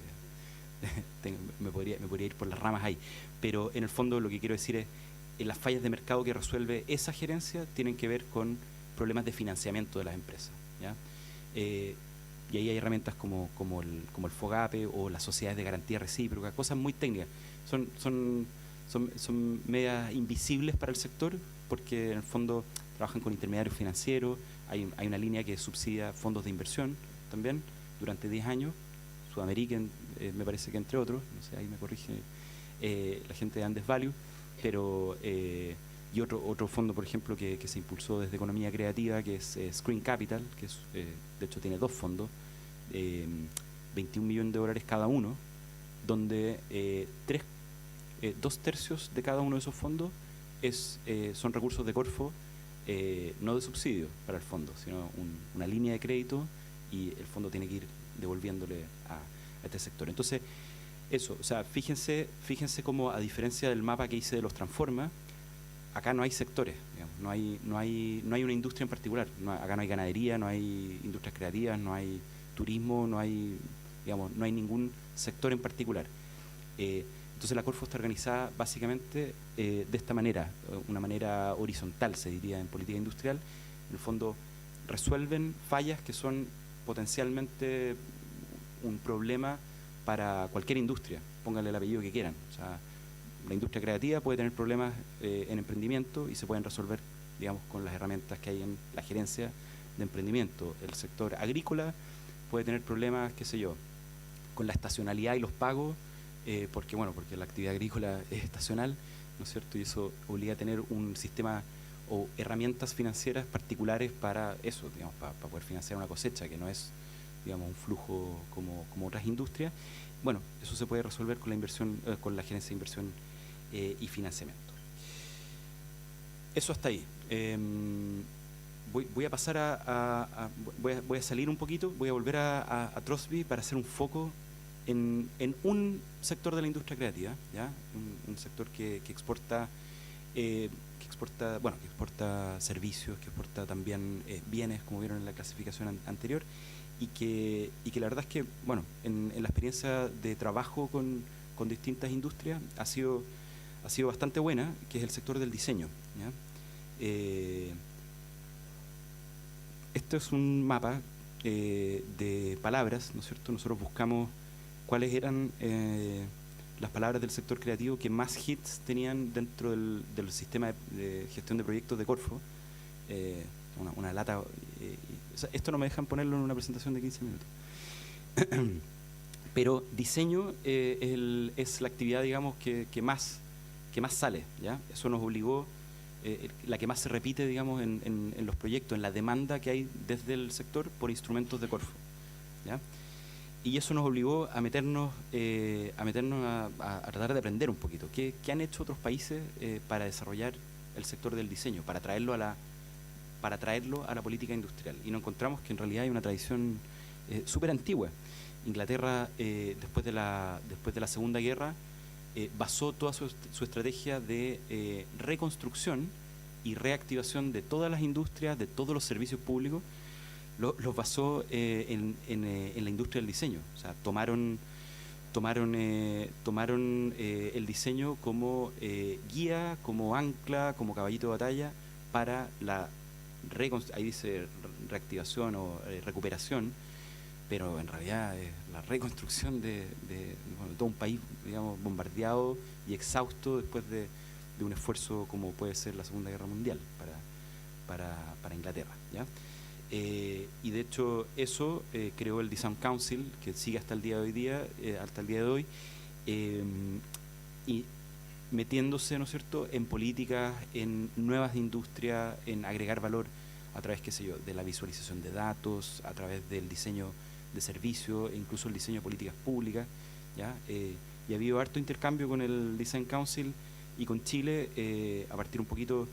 que me podría ir por las ramas ahí. Pero en el fondo lo que quiero decir es, las fallas de mercado que resuelve esa gerencia tienen que ver con problemas de financiamiento de las empresas, ¿ya? Y ahí hay herramientas como el FOGAPE o las sociedades de garantía recíproca, cosas muy técnicas. Son medias invisibles para el sector porque en el fondo trabajan con intermediarios financieros. Hay una línea que subsidia fondos de inversión también durante 10 años, Sudamerican, me parece que entre otros, no sé, ahí me corrige la gente de Andes Value, pero y otro fondo, por ejemplo, que se impulsó desde Economía Creativa, que es Screen Capital, que es, de hecho tiene 2 fondos, 21 millones de dólares cada uno, donde 2/3 de cada uno de esos fondos son recursos de Corfo, no de subsidio para el fondo, sino una línea de crédito, y el fondo tiene que ir devolviéndole a este sector. Entonces, eso, o sea, fíjense cómo, a diferencia del mapa que hice de los Transforma, acá no hay sectores, digamos, no hay una industria en particular. Acá no hay ganadería, no hay industrias creativas, no hay turismo, no hay ningún sector en particular. Entonces la Corfo está organizada básicamente de esta manera, una manera horizontal, se diría en política industrial. En el fondo resuelven fallas que son potencialmente un problema para cualquier industria, pónganle el apellido que quieran. O sea, la industria creativa puede tener problemas en emprendimiento y se pueden resolver, digamos, con las herramientas que hay en la gerencia de emprendimiento. El sector agrícola puede tener problemas, qué sé yo, con la estacionalidad y los pagos, porque la actividad agrícola es estacional, ¿no es cierto? Y eso obliga a tener un sistema o herramientas financieras particulares para eso, digamos, para poder financiar una cosecha, que no es, digamos, un flujo como otras industrias. Bueno, eso se puede resolver con la inversión, con la gerencia de inversión y financiamiento. Eso hasta ahí. Voy a pasar voy a salir un poquito, voy a volver a Trosby para hacer un foco en un sector de la industria creativa, ¿ya? Un sector que exporta servicios, que exporta también bienes, como vieron en la clasificación anterior, y que la verdad es que, bueno, en la experiencia de trabajo con distintas industrias ha sido bastante buena, que es el sector del diseño, ¿ya? Esto es un mapa de palabras, ¿no es cierto? Nosotros buscamos cuáles eran las palabras del sector creativo que más hits tenían dentro del sistema de gestión de proyectos de Corfo. una lata. O sea, esto no me dejan ponerlo en una presentación de 15 minutos. Pero diseño es la actividad, digamos, que más sale, ¿ya? Eso nos obligó, la que más se repite, digamos, en los proyectos, en la demanda que hay desde el sector por instrumentos de Corfo, ¿ya? Y eso nos obligó a meternos a tratar de aprender un poquito. ¿Qué han hecho otros países para desarrollar el sector del diseño, para traerlo a la política industrial? Y nos encontramos que en realidad hay una tradición súper antigua. Inglaterra, después de la Segunda Guerra, basó toda su estrategia de reconstrucción y reactivación de todas las industrias, de todos los servicios públicos, los basó en la industria del diseño. O sea, tomaron el diseño como guía, como ancla, como caballito de batalla para la ahí dice reactivación o recuperación, pero en realidad es la reconstrucción de todo un país, digamos, bombardeado y exhausto después de un esfuerzo como puede ser la Segunda Guerra Mundial para Inglaterra, ¿ya? Y de hecho eso creó el Design Council, que sigue hasta el día de hoy, y metiéndose, ¿no es cierto?, en políticas, en nuevas industrias, en agregar valor a través, qué sé yo, de la visualización de datos, a través del diseño de servicios, e incluso el diseño de políticas públicas, ¿ya? Y ha habido harto intercambio con el Design Council y con Chile, a partir un poquito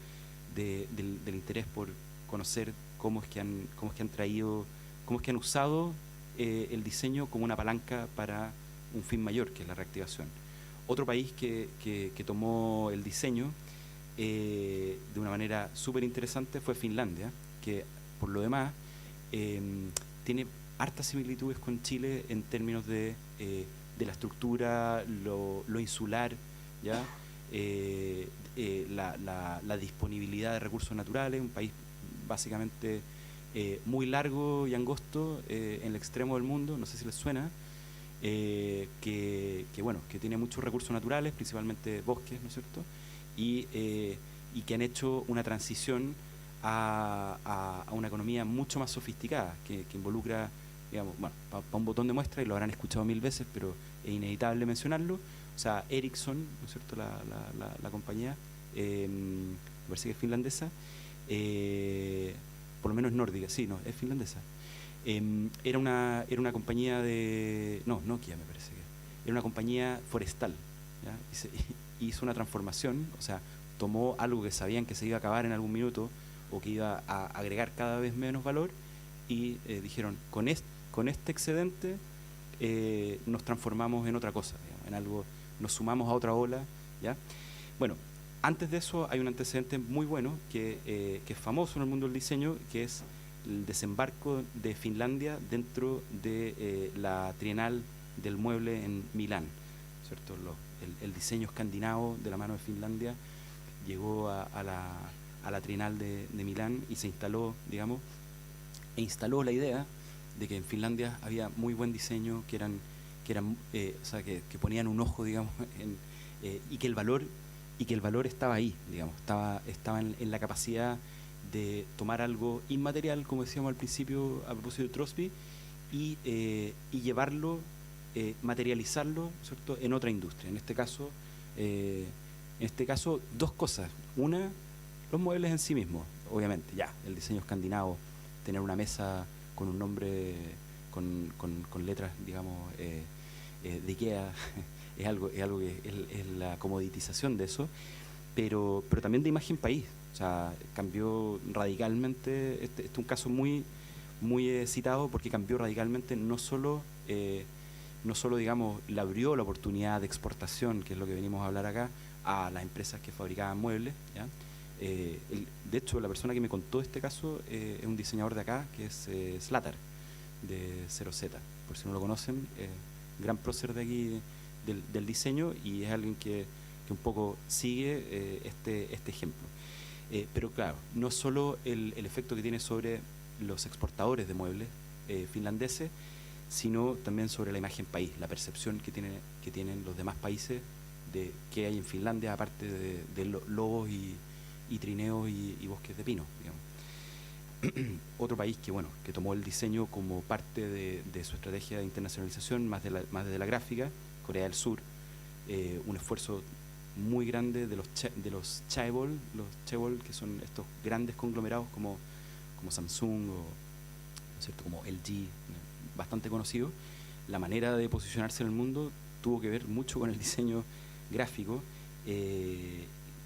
del interés por conocer cómo es que han usado el diseño como una palanca para un fin mayor, que es la reactivación. Otro país que tomó el diseño de una manera súper interesante fue Finlandia, que por lo demás tiene hartas similitudes con Chile en términos de la estructura, lo insular, ¿ya? La disponibilidad de recursos naturales, un país básicamente muy largo y angosto en el extremo del mundo, no sé si les suena, que tiene muchos recursos naturales, principalmente bosques, ¿no es cierto? Y que han hecho una transición a una economía mucho más sofisticada, que involucra, digamos, bueno, para un botón de muestra, y lo habrán escuchado 1000 veces, pero es inevitable mencionarlo. O sea, Ericsson, ¿no es cierto?, la compañía, me parece que es finlandesa, por lo menos nórdica, sí, no, es finlandesa. Era una compañía Nokia, me parece que era una compañía forestal, ¿ya? Y hizo una transformación, o sea, tomó algo que sabían que se iba a acabar en algún minuto o que iba a agregar cada vez menos valor, y dijeron, con este excedente nos transformamos en otra cosa, digamos, en algo, nos sumamos a otra ola, ¿ya? Bueno, antes de eso hay un antecedente muy bueno que es famoso en el mundo del diseño, que es el desembarco de Finlandia dentro de la Trienal del Mueble en Milán, ¿cierto? El diseño escandinavo de la mano de Finlandia llegó a la Trienal de Milán y se instaló, digamos, instaló la idea de que en Finlandia había muy buen diseño, o sea, que ponían un ojo, digamos, y que el valor estaba ahí, digamos, estaba en la capacidad de tomar algo inmaterial, como decíamos al principio a propósito de Trosby, y llevarlo, materializarlo, ¿cierto?, en otra industria. En este caso, dos cosas. Una, los muebles en sí mismos, obviamente, ya, el diseño escandinavo, tener una mesa con un nombre, con letras, digamos, de IKEA, es algo que es la comoditización de eso, pero también de imagen país. O sea, cambió radicalmente, este es un caso muy citado porque cambió radicalmente, no solo, digamos, le abrió la oportunidad de exportación, que es lo que venimos a hablar acá, a las empresas que fabricaban muebles, ¿ya? De hecho, la persona que me contó este caso es un diseñador de acá, que es Slater, de 0Z, por si no lo conocen, gran prócer de aquí del diseño, y es alguien que un poco sigue este ejemplo. Pero claro, no solo el efecto que tiene sobre los exportadores de muebles finlandeses, sino también sobre la imagen país, la percepción que tienen los demás países de qué hay en Finlandia, aparte de lobos y trineos y bosques de pino, digamos. Otro país que, bueno, que tomó el diseño como parte de su estrategia de internacionalización, más de la gráfica, Corea del Sur, un esfuerzo muy grande de los chaebol, que son estos grandes conglomerados como Samsung o, ¿no es cierto?, como LG, bastante conocido. La manera de posicionarse en el mundo tuvo que ver mucho con el diseño gráfico,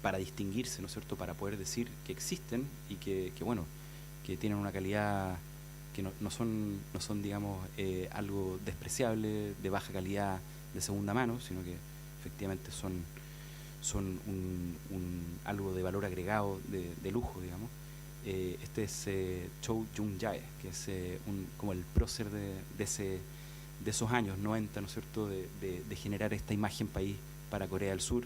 para distinguirse, ¿no es cierto?, para poder decir que existen y que bueno, que tienen una calidad que no son digamos, algo despreciable, de baja calidad, de segunda mano, sino que efectivamente son algo de valor agregado, de lujo, digamos. Este es Cho Jung-jae, que es como el prócer de esos años 90, ¿no es cierto?, de generar esta imagen país para Corea del Sur,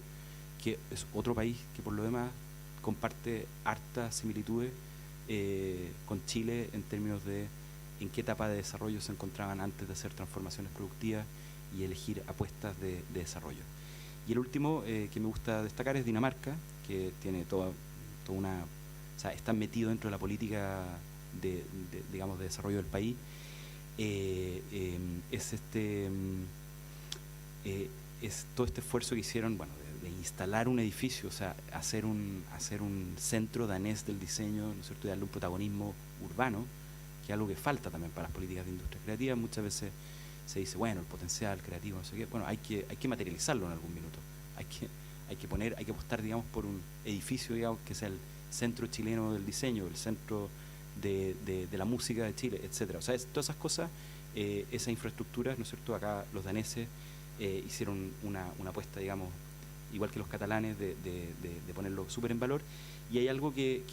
que es otro país que por lo demás comparte hartas similitudes con Chile en términos de en qué etapa de desarrollo se encontraban antes de hacer transformaciones productivas y elegir apuestas de desarrollo. Y el último que me gusta destacar es Dinamarca, que tiene toda una... O sea, está metido dentro de la política digamos, de desarrollo del país. Es todo este esfuerzo que hicieron, bueno, de instalar un edificio, o sea, hacer un centro danés del diseño, ¿no es cierto?, y darle un protagonismo urbano, que es algo que falta también para las políticas de industria creativa. Muchas veces se dice, bueno, el potencial creativo, no sé qué. Bueno, hay que materializarlo en algún minuto. Hay que apostar, digamos, por un edificio, digamos, que sea el centro chileno del diseño, el centro de la música de Chile, etcétera. O sea, todas esas cosas, esas infraestructuras, ¿no es cierto?, acá los daneses hicieron una apuesta, digamos, igual que los catalanes, de ponerlo súper en valor. Y hay algo que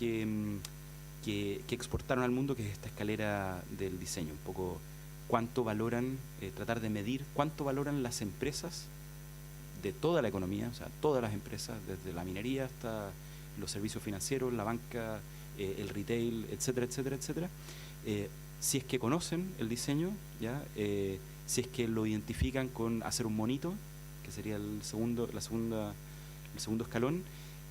exportaron al mundo, que es esta escalera del diseño, un poco cuánto valoran, tratar de medir cuánto valoran las empresas de toda la economía, o sea, todas las empresas, desde la minería hasta los servicios financieros, la banca, el retail, etcétera, etcétera, etcétera. Si es que conocen el diseño, ¿ya? Si es que lo identifican con hacer un monito, que sería el segundo escalón,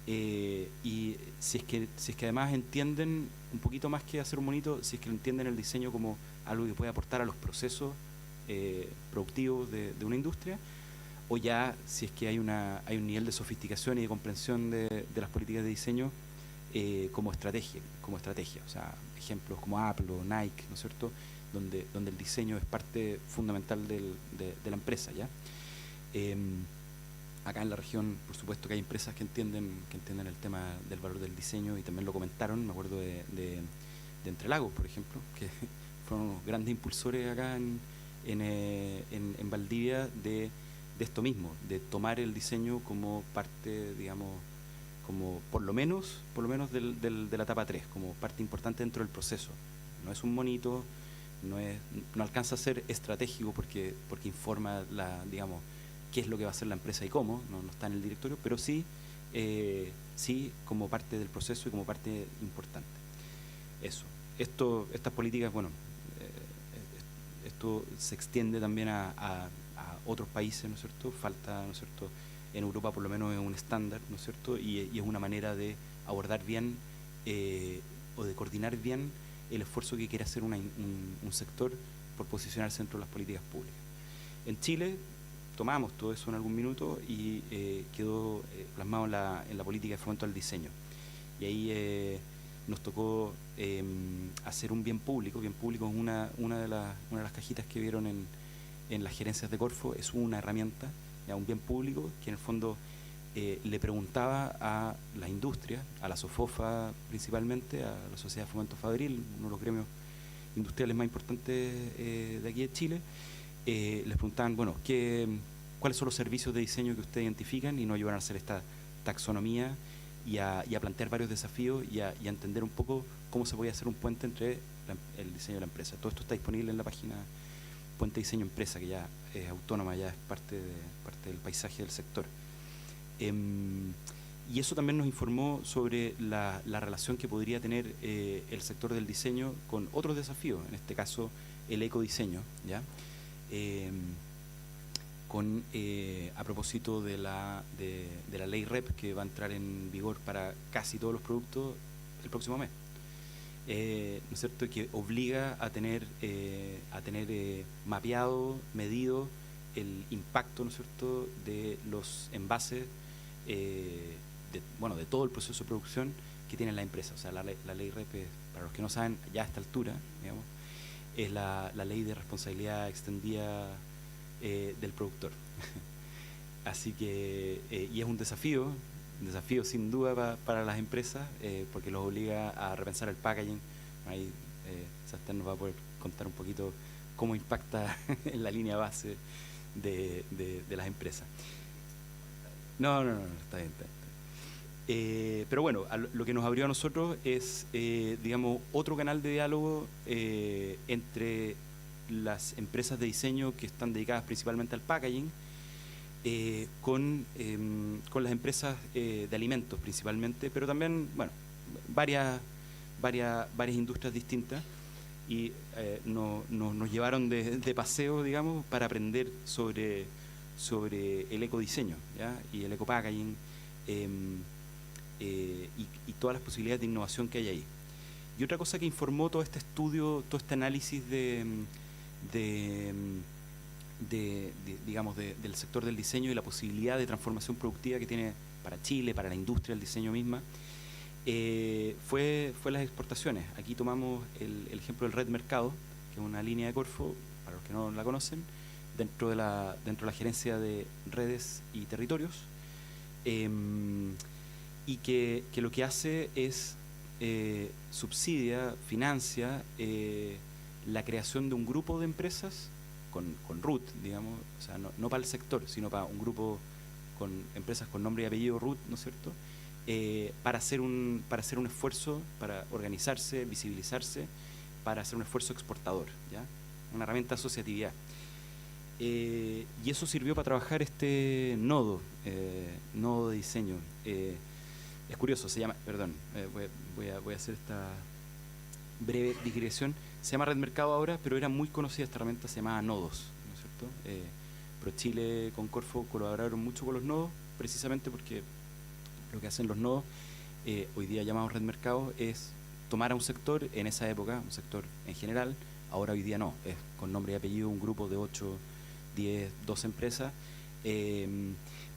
y si es que además entienden un poquito más que hacer un monito, si es que entienden el diseño como algo que puede aportar a los procesos productivos de una industria, o ya si es que hay un nivel de sofisticación y de comprensión de las políticas de diseño como estrategia. O sea, ejemplos como Apple o Nike, ¿no es cierto?, donde el diseño es parte fundamental de la empresa, ¿ya? Acá en la región, por supuesto que hay empresas que entienden el tema del valor del diseño, y también lo comentaron. Me acuerdo de Entrelagos, por ejemplo, que fueron unos grandes impulsores acá en Valdivia de esto mismo, de tomar el diseño como parte, digamos, como por lo menos de la etapa 3, como parte importante dentro del proceso. No es un monito, no alcanza a ser estratégico porque informa digamos, qué es lo que va a hacer la empresa y cómo, no está en el directorio, pero sí como parte del proceso y como parte importante. Eso. Estas políticas, bueno, esto se extiende también a otros países, ¿no es cierto? Falta, ¿no es cierto?, en Europa por lo menos es un estándar, ¿no es cierto?, y es una manera de abordar bien o de coordinar bien el esfuerzo que quiere hacer un sector por posicionarse dentro de las políticas públicas. En Chile tomamos todo eso en algún minuto y quedó plasmado en la política de fomento al diseño. Y ahí nos tocó hacer un bien público. Bien público es una de las cajitas que vieron en las gerencias de Corfo. Es una herramienta, ya, un bien público que en el fondo le preguntaba a la industria, a la SOFOFA principalmente, a la Sociedad de Fomento Fabril, uno de los gremios industriales más importantes de aquí de Chile. Les preguntaban, bueno, cuáles son los servicios de diseño que ustedes identifican, y nos ayudan a hacer esta taxonomía y a plantear varios desafíos y a entender un poco cómo se puede hacer un puente entre el diseño de la empresa. Todo esto está disponible en la página Puente Diseño Empresa, que ya es autónoma, ya es parte del paisaje del sector. Y eso también nos informó sobre la relación que podría tener el sector del diseño con otros desafíos, en este caso el ecodiseño, ¿ya? A propósito de la ley REP, que va a entrar en vigor para casi todos los productos el próximo mes. ¿no es cierto?, que obliga a tener, mapeado, medido el impacto, ¿no es cierto?, de los envases, de todo el proceso de producción que tiene la empresa. O sea, la ley REP, para los que no saben, ya a esta altura, digamos, es la ley de responsabilidad extendida del productor. Así que, y es un desafío sin duda para las empresas, porque los obliga a repensar el packaging. Ahí Sebastián nos va a poder contar un poquito cómo impacta en la línea base de las empresas. No, está bien. Pero bueno, lo que nos abrió a nosotros es, digamos, otro canal de diálogo entre las empresas de diseño que están dedicadas principalmente al packaging, con las empresas de alimentos principalmente, pero también, bueno, varias industrias distintas, y nos llevaron de paseo, digamos, para aprender sobre el ecodiseño, ¿ya?, y el ecopackaging, y todas las posibilidades de innovación que hay ahí. Y otra cosa que informó todo este estudio, todo este análisis digamos, del sector del diseño y la posibilidad de transformación productiva que tiene para Chile, para la industria del diseño misma, fue las exportaciones. Aquí tomamos el ejemplo del Red Mercado, que es una línea de Corfo, para los que no la conocen, dentro de la gerencia de redes y territorios, y que lo que hace es subsidia, financia la creación de un grupo de empresas con root, digamos, o sea, no para el sector, sino para un grupo con empresas con nombre y apellido root, ¿no es cierto?, para hacer un esfuerzo, para organizarse, visibilizarse, para hacer un esfuerzo exportador, ¿ya?, una herramienta de asociatividad. Y eso sirvió para trabajar este nodo de diseño. Es curioso, se llama, perdón, voy a hacer esta breve digresión. Se llama Red Mercado ahora, pero era muy conocida esta herramienta, se llamaba Nodos, ¿no es cierto? ProChile con Corfo colaboraron mucho con los nodos, precisamente porque lo que hacen los nodos, hoy día llamados Red Mercado, es tomar a un sector, en esa época, un sector en general, ahora hoy día no, es con nombre y apellido un grupo de 8, 10, 12 empresas,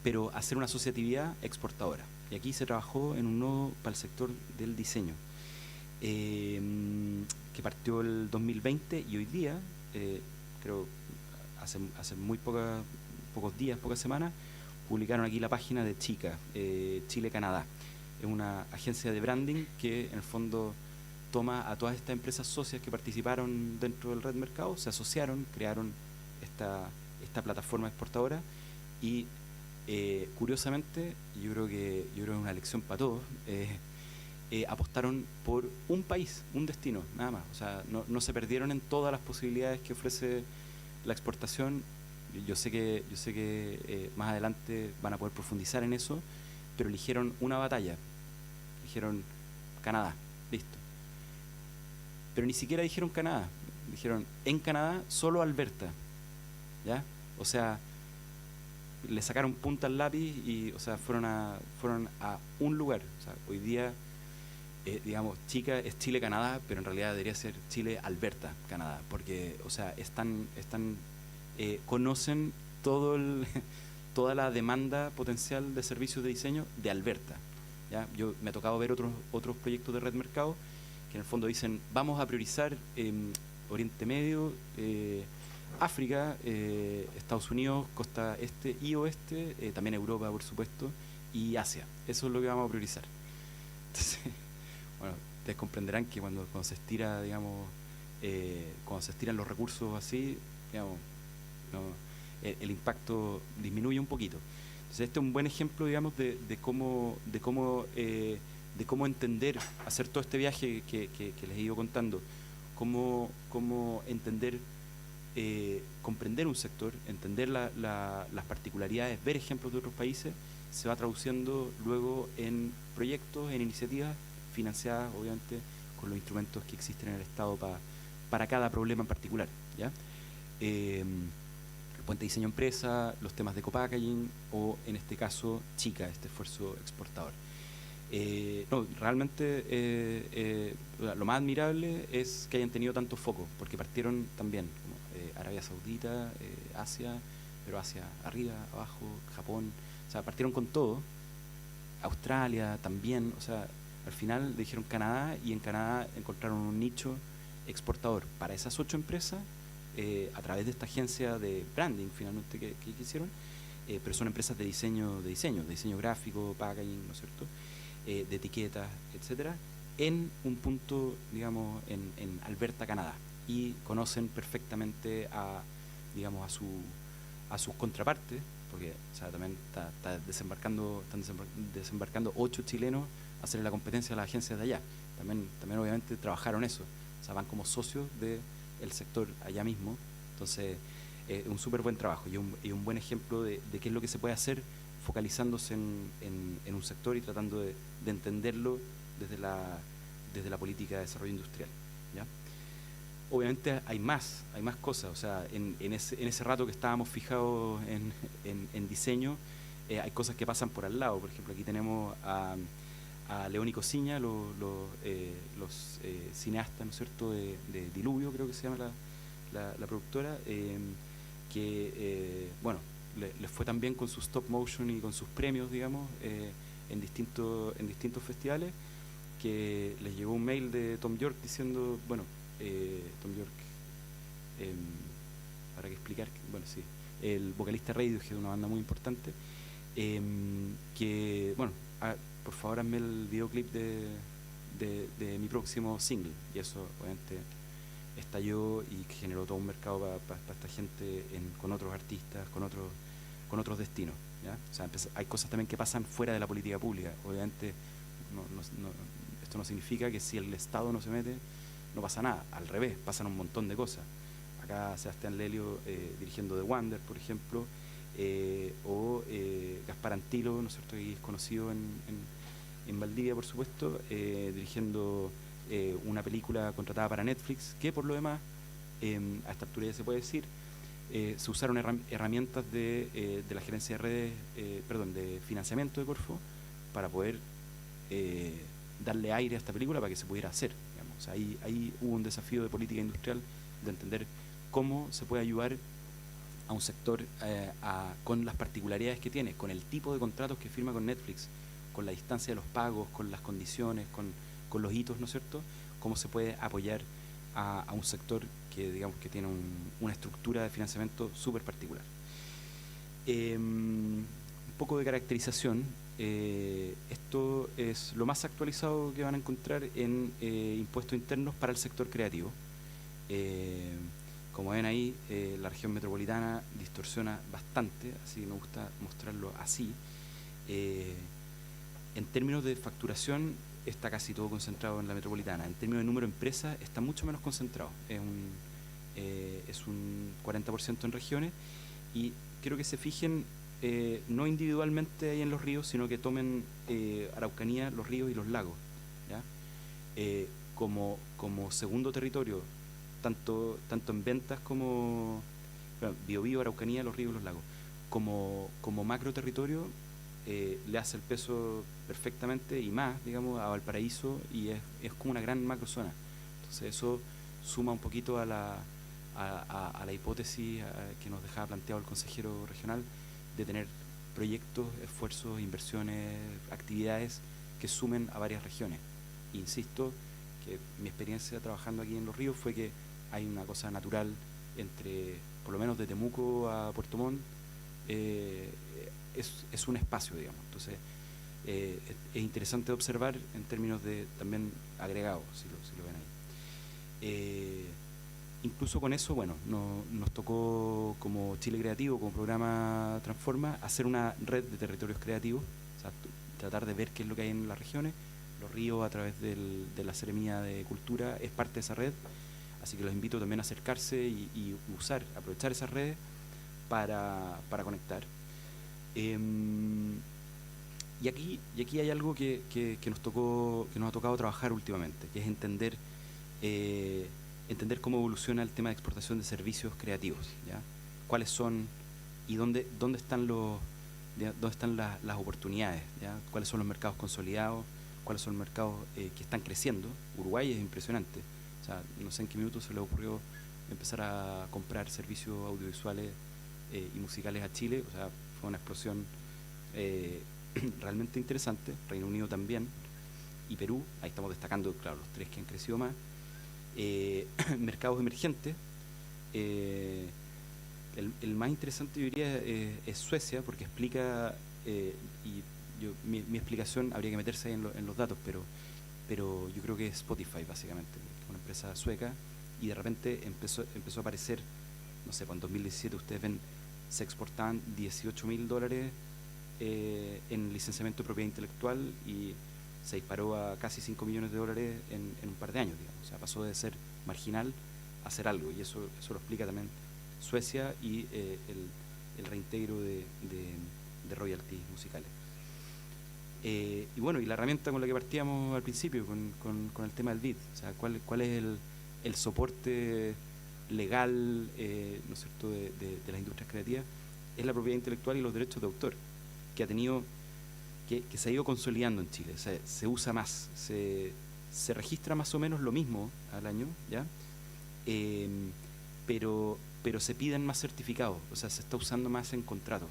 pero hacer una asociatividad exportadora. Y aquí se trabajó en un nodo para el sector del diseño, que partió el 2020, y hoy día, creo, hace muy pocos días, pocas semanas, publicaron aquí la página de Chica, Chile-Canadá. Es una agencia de branding que en el fondo toma a todas estas empresas socias que participaron dentro del Red Mercado, se asociaron, crearon esta plataforma exportadora, y curiosamente, yo creo que es una lección para todos, apostaron por un país, un destino, nada más. O sea, no se perdieron en todas las posibilidades que ofrece la exportación. Yo sé que más adelante van a poder profundizar en eso, pero eligieron una batalla, eligieron Canadá, listo. Pero ni siquiera dijeron Canadá, dijeron en Canadá solo Alberta, ¿ya? O sea, le sacaron punta al lápiz y, o sea, fueron a un lugar. O sea, hoy día, digamos, Chica es Chile-Canadá, pero en realidad debería ser Chile-Alberta, Canadá, porque, o sea, conocen toda la demanda potencial de servicios de diseño de Alberta, ¿ya? Yo me ha tocado ver otros proyectos de Red Mercado que en el fondo dicen, vamos a priorizar Oriente Medio, África, Estados Unidos, costa este y oeste, también Europa, por supuesto, y Asia. Eso es lo que vamos a priorizar. Entonces, bueno, ustedes comprenderán que cuando se estira, digamos, cuando se estiran los recursos así, digamos, el impacto disminuye un poquito. Entonces, este es un buen ejemplo, digamos, de cómo entender, hacer todo este viaje que les he ido contando, cómo entender, comprender un sector, entender las particularidades, ver ejemplos de otros países, se va traduciendo luego en proyectos, en iniciativas financiadas, obviamente, con los instrumentos que existen en el Estado para cada problema en particular, ¿ya? El puente de diseño empresa, los temas de copackaging o, en este caso, Chica, este esfuerzo exportador. No, realmente lo más admirable es que hayan tenido tantos focos, porque partieron también como, Arabia Saudita, Asia, pero Asia arriba, abajo, Japón, o sea, partieron con todo, Australia también, o sea, al final dijeron Canadá y en Canadá encontraron un nicho exportador para esas 8 empresas a través de esta agencia de branding finalmente que hicieron, pero son empresas de diseño gráfico, packaging, ¿no es cierto?, de etiquetas, etcétera, en un punto, digamos, en Alberta, Canadá, y conocen perfectamente digamos, a sus contrapartes, porque o sea, también están desembarcando 8 chilenos a hacer la competencia a las agencias de allá. También obviamente trabajaron eso, o sea, van como socios del sector allá mismo, entonces un súper buen trabajo y un buen ejemplo de qué es lo que se puede hacer focalizándose en un sector y tratando de entenderlo desde la política de desarrollo industrial, ¿ya? Obviamente hay más cosas, o sea, en ese rato que estábamos fijados en diseño, hay cosas que pasan por al lado. Por ejemplo, aquí tenemos a León y Cosiña, los cineastas, ¿no es cierto?, de Diluvio, creo que se llama la productora, bueno, les fue también con su stop motion y con sus premios, digamos, en distintos festivales, que les llegó un mail de Tom York diciendo, bueno, Tom York, para que explicar, bueno, sí, el vocalista Radiohead, de una banda muy importante, que, bueno, por favor hazme el videoclip de mi próximo single, y eso obviamente estalló y generó todo un mercado para esta gente con otros artistas, con otros destinos, ¿ya? O sea, hay cosas también que pasan fuera de la política pública. Obviamente esto no significa que si el Estado no se mete no pasa nada, al revés, pasan un montón de cosas. Acá Sebastián Lelio dirigiendo The Wonder, por ejemplo, o Gaspar Antilo, ¿no es cierto?, que es conocido en Valdivia, por supuesto, dirigiendo una película contratada para Netflix, que por lo demás, a esta altura ya se puede decir, se usaron herramientas de la gerencia de redes, de financiamiento de Corfo, para poder darle aire a esta película para que se pudiera hacer, digamos. O sea, ahí hubo un desafío de política industrial de entender cómo se puede ayudar a un sector con las particularidades que tiene, con el tipo de contratos que firma con Netflix, con la distancia de los pagos, con las condiciones, con los hitos, ¿no es cierto?, cómo se puede apoyar a un sector que, digamos, que tiene una estructura de financiamiento súper particular. Un poco de caracterización. Esto es lo más actualizado que van a encontrar en impuestos internos para el sector creativo. Como ven ahí, la región metropolitana distorsiona bastante, así que me gusta mostrarlo así. En términos de facturación, está casi todo concentrado en la metropolitana. En términos de número de empresas, está mucho menos concentrado. Es un 40% en regiones, y quiero que se fijen no individualmente ahí en los ríos, sino que tomen Araucanía, los ríos y los lagos, ¿ya? Como segundo territorio, tanto en ventas como Biobío, Araucanía, los ríos y los lagos, como macro territorio, le hace el peso perfectamente y más, digamos, a Valparaíso, y es como una gran macro zona. Entonces eso suma un poquito a la hipótesis que nos dejaba planteado el consejero regional, de tener proyectos, esfuerzos, inversiones, actividades que sumen a varias regiones. Insisto que mi experiencia trabajando aquí en Los Ríos fue que hay una cosa natural entre, por lo menos de Temuco a Puerto Montt, es un espacio, digamos. Entonces es interesante observar en términos de también agregados, si lo ven ahí. Incluso con eso, bueno, nos tocó como Chile Creativo, como programa Transforma, hacer una red de territorios creativos, o sea, tratar de ver qué es lo que hay en las regiones. Los Ríos, a través de la Seremía de Cultura, es parte de esa red, así que los invito también a acercarse y aprovechar esas redes para conectar. Y aquí hay algo que nos ha tocado trabajar últimamente, que es entender cómo evoluciona el tema de exportación de servicios creativos, ¿ya? Cuáles son y dónde están las oportunidades, ¿ya? Cuáles son los mercados consolidados, cuáles son los mercados que están creciendo. Uruguay es impresionante. O sea, no sé en qué minuto se le ocurrió empezar a comprar servicios audiovisuales y musicales a Chile. O sea, fue una explosión realmente interesante. Reino Unido también. Y Perú, ahí estamos destacando, claro, los tres que han crecido más. Mercados emergentes. El más interesante, yo diría, es Suecia, porque explica, mi explicación habría que meterse ahí en los datos, pero yo creo que es Spotify, básicamente, una empresa sueca, y de repente empezó a aparecer, no sé, pues en 2017 ustedes ven, se exportaban $18.000 en licenciamiento de propiedad intelectual y se disparó a casi $5 millones en un par de años, digamos. O sea, pasó de ser marginal a hacer algo, y eso lo explica también Suecia y el reintegro de royalties musicales. Y bueno, y la herramienta con la que partíamos al principio, con el tema del BID, o sea, cuál es el soporte legal, ¿no es cierto?, de las industrias creativas, es la propiedad intelectual y los derechos de autor, que ha tenido, que se ha ido consolidando en Chile. O sea, se usa más, se registra más o menos lo mismo al año, ¿ya? Pero se piden más certificados, o sea, se está usando más en contratos,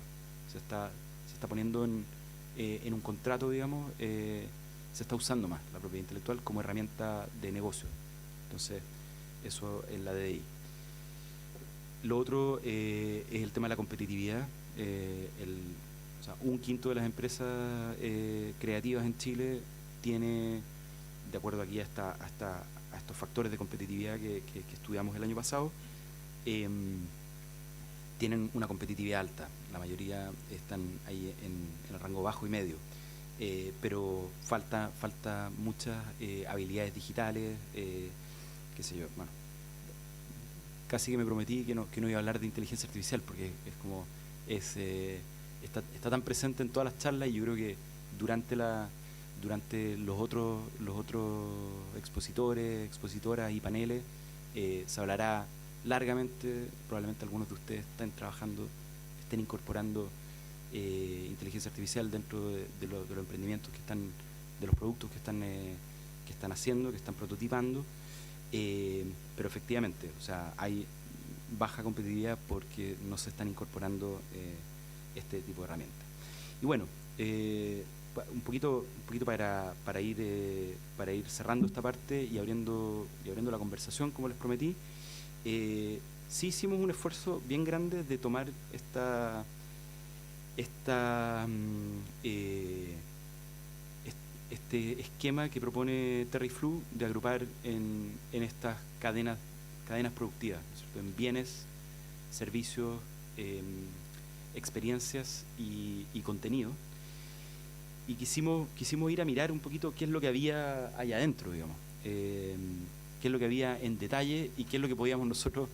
se está poniendo en un contrato, digamos, se está usando más la propiedad intelectual como herramienta de negocio. Entonces, eso es la DDI. Lo otro es el tema de la competitividad. O sea, 1/5 de las empresas creativas en Chile tiene, de acuerdo aquí a estos factores de competitividad que estudiamos el año pasado, tienen una competitividad alta. La mayoría están ahí en el rango bajo y medio, pero falta muchas habilidades digitales, qué sé yo. Bueno, casi que me prometí que no iba a hablar de inteligencia artificial, porque es como está tan presente en todas las charlas, y yo creo que durante los otros expositoras y paneles se hablará largamente. Probablemente algunos de ustedes estén incorporando inteligencia artificial dentro de los emprendimientos de los productos que están haciendo, que están prototipando, pero efectivamente, o sea, hay baja competitividad porque no se están incorporando este tipo de herramientas. Y bueno, un poquito para ir cerrando esta parte y abriendo la conversación, como les prometí. Sí hicimos un esfuerzo bien grande de tomar este esquema que propone Terry Flu de agrupar en estas cadenas productivas, ¿no es cierto?, en bienes, servicios, experiencias y contenido. Y quisimos ir a mirar un poquito qué es lo que había allá adentro, digamos, qué es lo que había en detalle y qué es lo que podíamos nosotros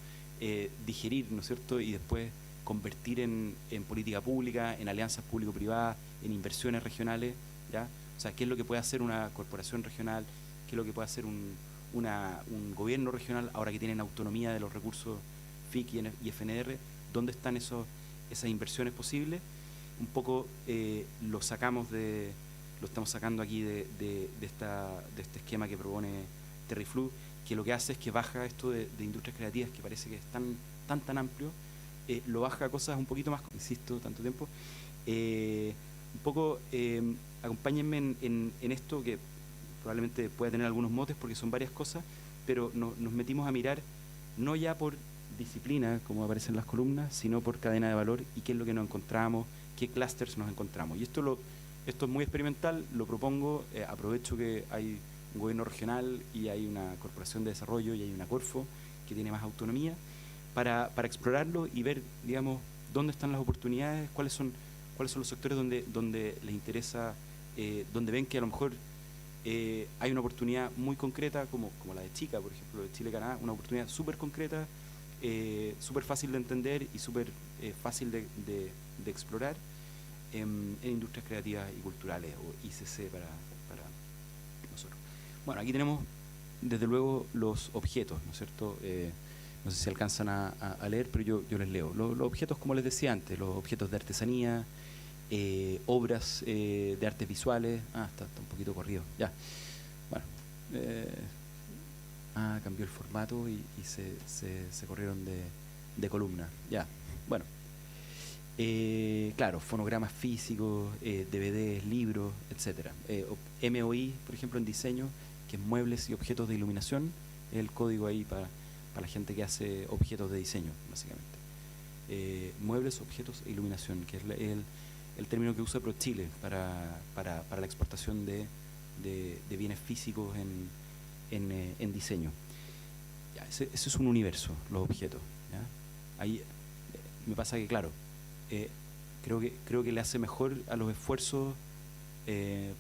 digerir, ¿no es cierto?, y después convertir en política pública, en alianzas público-privadas, en inversiones regionales, ¿ya? O sea, qué es lo que puede hacer una corporación regional, qué es lo que puede hacer un gobierno regional ahora que tienen autonomía de los recursos FIC y FNR, dónde están esas inversiones posibles. Un poco lo estamos sacando aquí de este esquema que propone Terry Flu, que lo que hace es que baja esto de industrias creativas, que parece que es tan amplio, lo baja a cosas un poquito más, insisto, tanto tiempo. Un poco, acompáñenme en esto, que probablemente pueda tener algunos motes porque son varias cosas, pero nos metimos a mirar no ya por disciplina, como aparecen las columnas, sino por cadena de valor y qué es lo que nos encontramos, qué clústeres nos encontramos. Y esto es muy experimental, lo propongo, aprovecho que hay un gobierno regional y hay una corporación de desarrollo y hay una Corfo que tiene más autonomía, para explorarlo y ver, digamos, dónde están las oportunidades, cuáles son los sectores donde les interesa, donde ven que a lo mejor hay una oportunidad muy concreta, como la de Chica, por ejemplo, de Chile-Canadá, una oportunidad súper concreta, súper fácil de entender y súper fácil de explorar en industrias creativas y culturales, o ICC para nosotros. Bueno, aquí tenemos desde luego los objetos, ¿no es cierto? No sé si alcanzan a leer, pero yo les leo. Los objetos, como les decía antes, los objetos de artesanía, obras de artes visuales. Está un poquito corrido, ya. Bueno, cambió el formato y se corrieron de columna, ya. Bueno, claro, fonogramas físicos, DVDs, libros, etcétera. MOI, por ejemplo, en diseño, que es muebles y objetos de iluminación, es el código ahí para la gente que hace objetos de diseño, básicamente. Muebles, objetos e iluminación, que es el término que usa ProChile para la exportación de bienes físicos en diseño. Ya, ese es un universo, los objetos, ¿ya? Ahí me pasa que, claro, creo que le hace mejor a los esfuerzos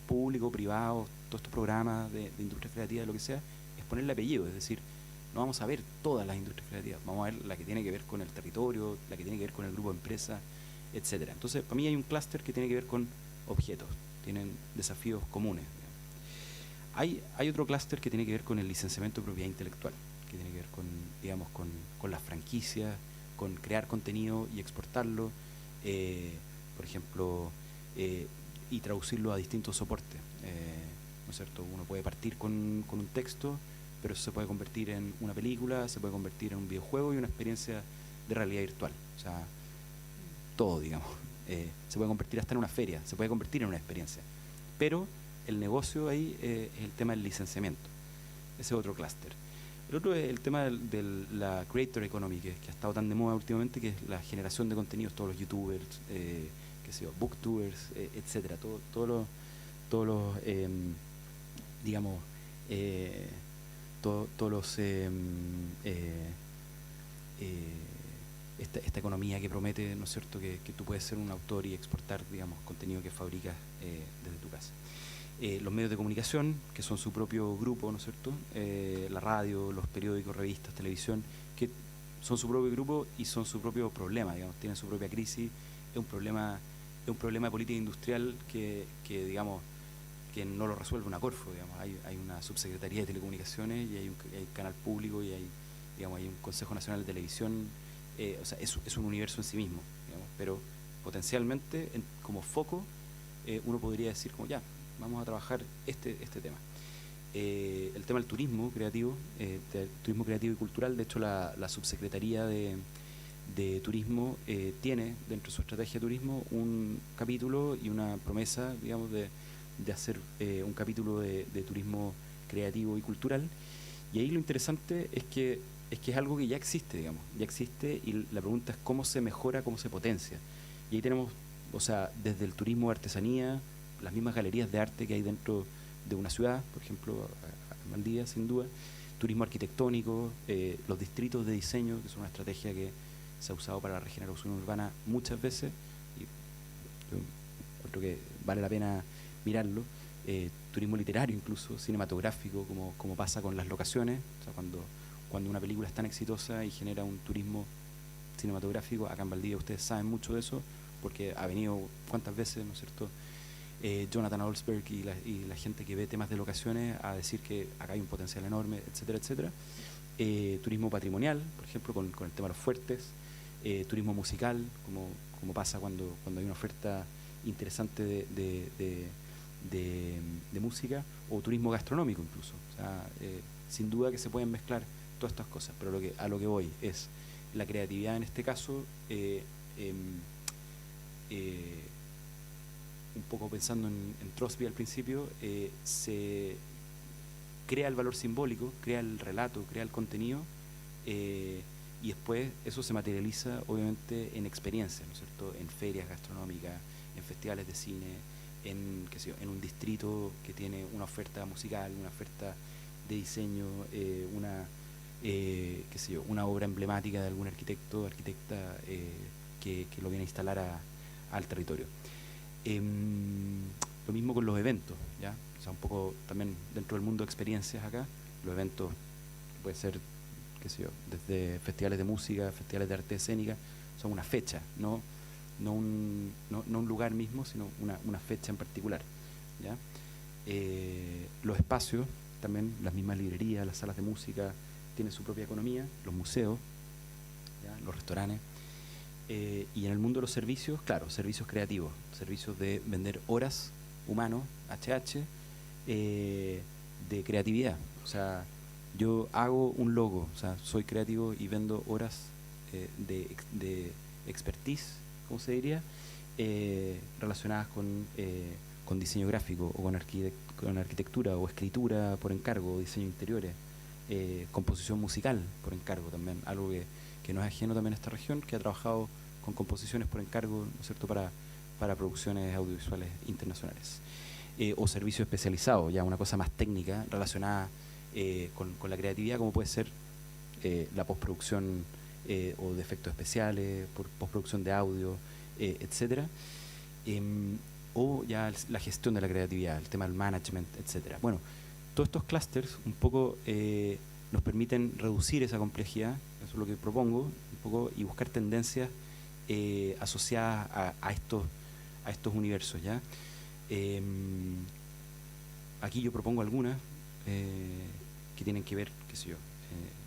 públicos, privados, todos estos programas de industria creativa, de lo que sea, es ponerle apellido, es decir, no vamos a ver todas las industrias creativas, vamos a ver la que tiene que ver con el territorio, la que tiene que ver con el grupo de empresas, etcétera. Entonces, para mí hay un clúster que tiene que ver con objetos, tienen desafíos comunes. Hay otro clúster que tiene que ver con el licenciamiento de propiedad intelectual, que tiene que ver con, digamos, con las franquicias, con crear contenido y exportarlo, por ejemplo, y traducirlo a distintos soportes. ¿No es cierto? Uno puede partir con un texto, pero eso se puede convertir en una película, se puede convertir en un videojuego y una experiencia de realidad virtual. O sea, todo, digamos. Se puede convertir hasta en una feria, se puede convertir en una experiencia. Pero el negocio ahí es el tema del licenciamiento. Ese es otro clúster. El otro es el tema de la creator economy, que ha estado tan de moda últimamente, que es la generación de contenidos, todos los youtubers, qué sé yo, booktubers, etcétera, todos los digamos, todos los esta economía que promete, ¿no es cierto?, que tú puedes ser un autor y exportar, digamos, contenido que fabricas desde tu casa. Los medios de comunicación, que son su propio grupo, ¿no es cierto?, la radio, los periódicos, revistas, televisión, que son su propio grupo y son su propio problema, digamos, tienen su propia crisis. Es un problema de política industrial que digamos, que no lo resuelve una Corfo, digamos. Hay una subsecretaría de telecomunicaciones y hay canal público y hay un Consejo Nacional de Televisión. O sea, es un universo en sí mismo, digamos, pero potencialmente como foco uno podría decir como ya, vamos a trabajar este tema. El tema del turismo creativo y cultural. De hecho, la subsecretaría de turismo tiene dentro de su estrategia de turismo un capítulo y una promesa, digamos, de hacer un capítulo de turismo creativo y cultural. Y ahí lo interesante es que es algo que ya existe, digamos, y la pregunta es cómo se mejora, cómo se potencia. Y ahí tenemos, o sea, desde el turismo de artesanía, las mismas galerías de arte que hay dentro de una ciudad, por ejemplo, Valdivia, sin duda, turismo arquitectónico, los distritos de diseño, que son una estrategia que se ha usado para la regeneración urbana muchas veces, y yo creo que vale la pena mirarlo. Turismo literario, incluso cinematográfico, como pasa con las locaciones. O sea, cuando una película es tan exitosa y genera un turismo cinematográfico, acá en Valdivia ustedes saben mucho de eso, porque ha venido cuántas veces, ¿no es cierto?, Jonathan Olsberg y la gente que ve temas de locaciones a decir que acá hay un potencial enorme, etcétera, etcétera. Turismo patrimonial, por ejemplo, con el tema de los fuertes. Turismo musical, como pasa cuando hay una oferta interesante de música, o turismo gastronómico incluso. O sea, sin duda que se pueden mezclar todas estas cosas, pero a lo que voy es la creatividad en este caso, un poco pensando en Trosby al principio, se crea el valor simbólico, crea el relato, crea el contenido, y después eso se materializa obviamente en experiencias, ¿no es cierto?, en ferias gastronómicas, en festivales de cine, en, qué sé yo, en un distrito que tiene una oferta musical, una oferta de diseño, qué sé yo, una obra emblemática de algún arquitecto, arquitecta que lo viene a instalar al territorio. Lo mismo con los eventos, ¿ya? O sea, un poco también dentro del mundo de experiencias acá, los eventos puede ser, qué sé yo, desde festivales de música, festivales de arte escénica, son una fecha, no un lugar mismo, sino una fecha en particular, ¿ya? Los espacios, también las mismas librerías, las salas de música, tienen su propia economía, los museos, ¿ya?, los restaurantes. Y en el mundo de los servicios, claro, servicios creativos, servicios de vender horas humanos, HH, de creatividad. O sea, yo hago un logo, o sea, soy creativo y vendo horas de expertise, ¿cómo se diría? Relacionadas con diseño gráfico o con arquitectura o escritura por encargo, o diseño de interiores, composición musical por encargo también, algo que no es ajeno también a esta región, que ha trabajado con composiciones por encargo, ¿no es cierto?, para producciones audiovisuales internacionales. O servicio especializado, ya una cosa más técnica relacionada con la creatividad, como puede ser la postproducción o de efectos especiales, postproducción de audio, etcétera. O ya la gestión de la creatividad, el tema del management, etcétera. Bueno, todos estos clústeres un poco nos permiten reducir esa complejidad, eso es lo que propongo, un poco, y buscar tendencias asociadas a estos universos, ¿ya? Aquí yo propongo algunas que tienen que ver, qué sé yo,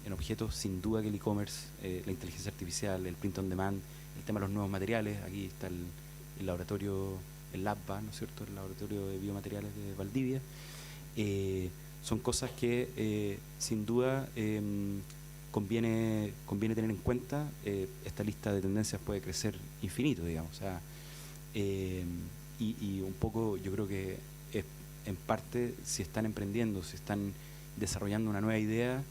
en objetos, sin duda que el e-commerce, la inteligencia artificial, el print on demand, el tema de los nuevos materiales. Aquí está el laboratorio, el LabVA, ¿no es cierto?, el laboratorio de biomateriales de Valdivia. Son cosas que sin duda conviene tener en cuenta. Esta lista de tendencias puede crecer infinito, digamos. O sea, y un poco yo creo que en parte, si están emprendiendo, si están desarrollando una nueva idea,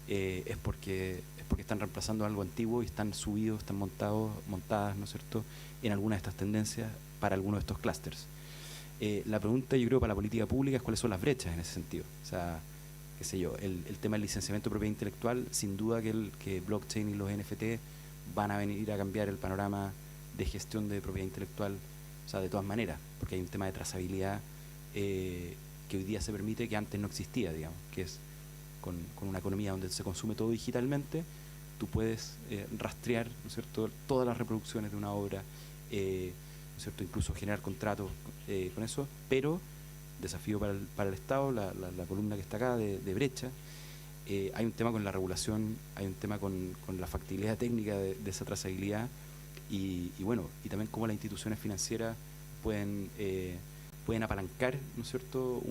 es porque están reemplazando algo antiguo y están subidos, están montadas, ¿no es cierto?, en alguna de estas tendencias para alguno de estos clústeres. La pregunta, yo creo, para la política pública es cuáles son las brechas en ese sentido. O sea, qué sé yo, el tema del licenciamiento de propiedad intelectual, sin duda que blockchain y los NFT van a venir a cambiar el panorama de gestión de propiedad intelectual, o sea, de todas maneras, porque hay un tema de trazabilidad que hoy día se permite, que antes no existía, digamos, que es con una economía donde se consume todo digitalmente, tú puedes rastrear, ¿no es cierto?, todas las reproducciones de una obra, ¿no es cierto?, incluso generar contratos con eso, pero desafío para el Estado, la columna que está acá de brecha. Hay un tema con la regulación, hay un tema con la factibilidad técnica de esa trazabilidad y bueno, y también cómo las instituciones financieras pueden apalancar, ¿no es cierto?,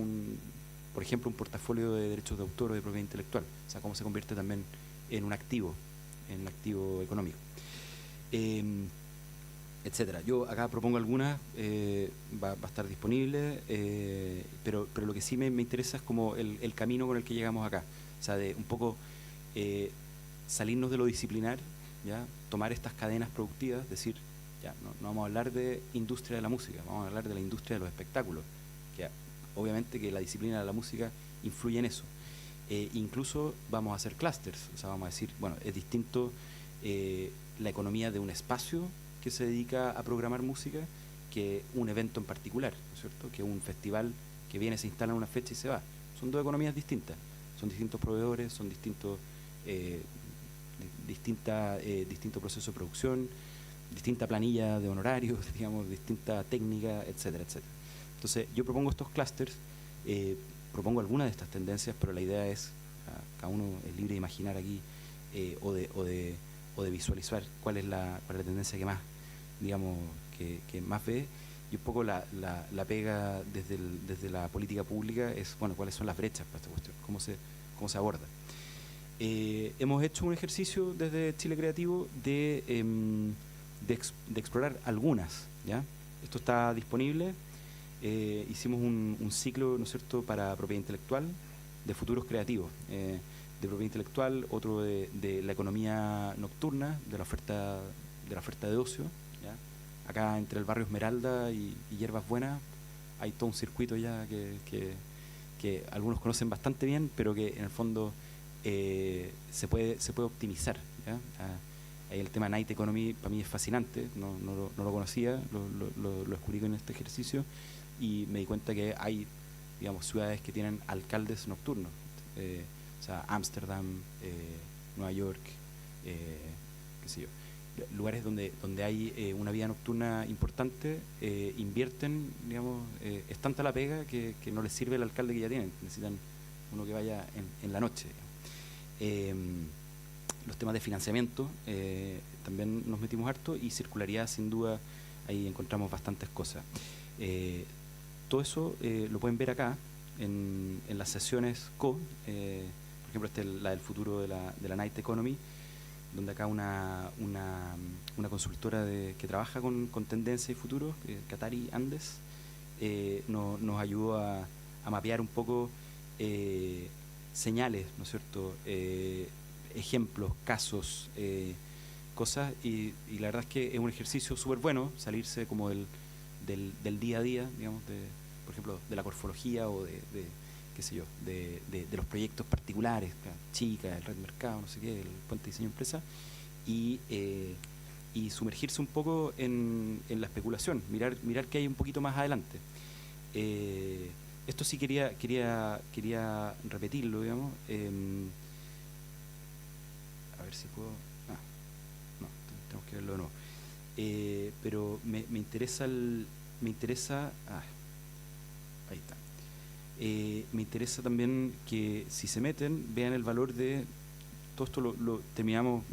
por ejemplo, un portafolio de derechos de autor o de propiedad intelectual. O sea, cómo se convierte también en un activo económico, etcétera. Yo acá propongo algunas, va a estar disponible, pero lo que sí me interesa es como el camino con el que llegamos acá. O sea, de un poco salirnos de lo disciplinar, ¿ya?, tomar estas cadenas productivas, decir, ya, no vamos a hablar de industria de la música, vamos a hablar de la industria de los espectáculos, que obviamente que la disciplina de la música influye en eso. Incluso vamos a hacer clústeres, o sea, vamos a decir, bueno, es distinto la economía de un espacio que se dedica a programar música que un evento en particular, ¿no es cierto?, que un festival que viene, se instala en una fecha y se va. Son dos economías distintas, son distintos proveedores, son distintos distinto proceso de producción, distinta planilla de honorarios, digamos, distinta técnica, etcétera, etcétera. Entonces, yo propongo estos clústeres, propongo algunas de estas tendencias, pero la idea es, cada uno es libre de imaginar aquí o de visualizar cuál es la tendencia que más, digamos, que más ve. Y un poco la pega desde la política pública es, bueno, cuáles son las brechas para esta cuestión, cómo se aborda. Hemos hecho un ejercicio desde Chile Creativo de explorar algunas, ¿ya? Esto está disponible. Hicimos un ciclo, ¿no es cierto?, para propiedad intelectual, de futuros creativos, de propiedad intelectual, otro de la economía nocturna, de la oferta de ocio, ¿ya? Acá entre el barrio Esmeralda y Hierbas Buenas hay todo un circuito ya que algunos conocen bastante bien, pero que en el fondo se puede optimizar, ¿ya? Ahí el tema Night Economy para mí es fascinante, no lo conocía, lo descubrí en este ejercicio y me di cuenta que hay, digamos, ciudades que tienen alcaldes nocturnos, o sea, Ámsterdam, Nueva York, qué sé yo, lugares donde hay una vida nocturna importante, invierten, digamos, es tanta la pega que no les sirve el alcalde que ya tienen, necesitan uno que vaya en la noche. los temas de financiamiento, también nos metimos harto, y circularidad, sin duda, ahí encontramos bastantes cosas. Todo eso lo pueden ver acá en las sesiones co. Por ejemplo, esta es la del futuro de la Night Economy, donde acá una consultora que trabaja con tendencia y futuro, Qatari Andes, nos ayudó a mapear un poco señales, ¿no es cierto?, ejemplos, casos, cosas, y la verdad es que es un ejercicio súper bueno salirse como del día a día, digamos, por ejemplo, de la morfología o qué sé yo, de los proyectos particulares, Chica, el Red Mercado, no sé qué, el Puente de Diseño Empresa, y sumergirse un poco en la especulación, mirar qué hay un poquito más adelante. Esto sí quería repetirlo, digamos. A ver si puedo... no, tenemos que verlo de nuevo. Pero me interesa ahí está. Me interesa también que, si se meten, vean el valor de todo esto. Lo terminamos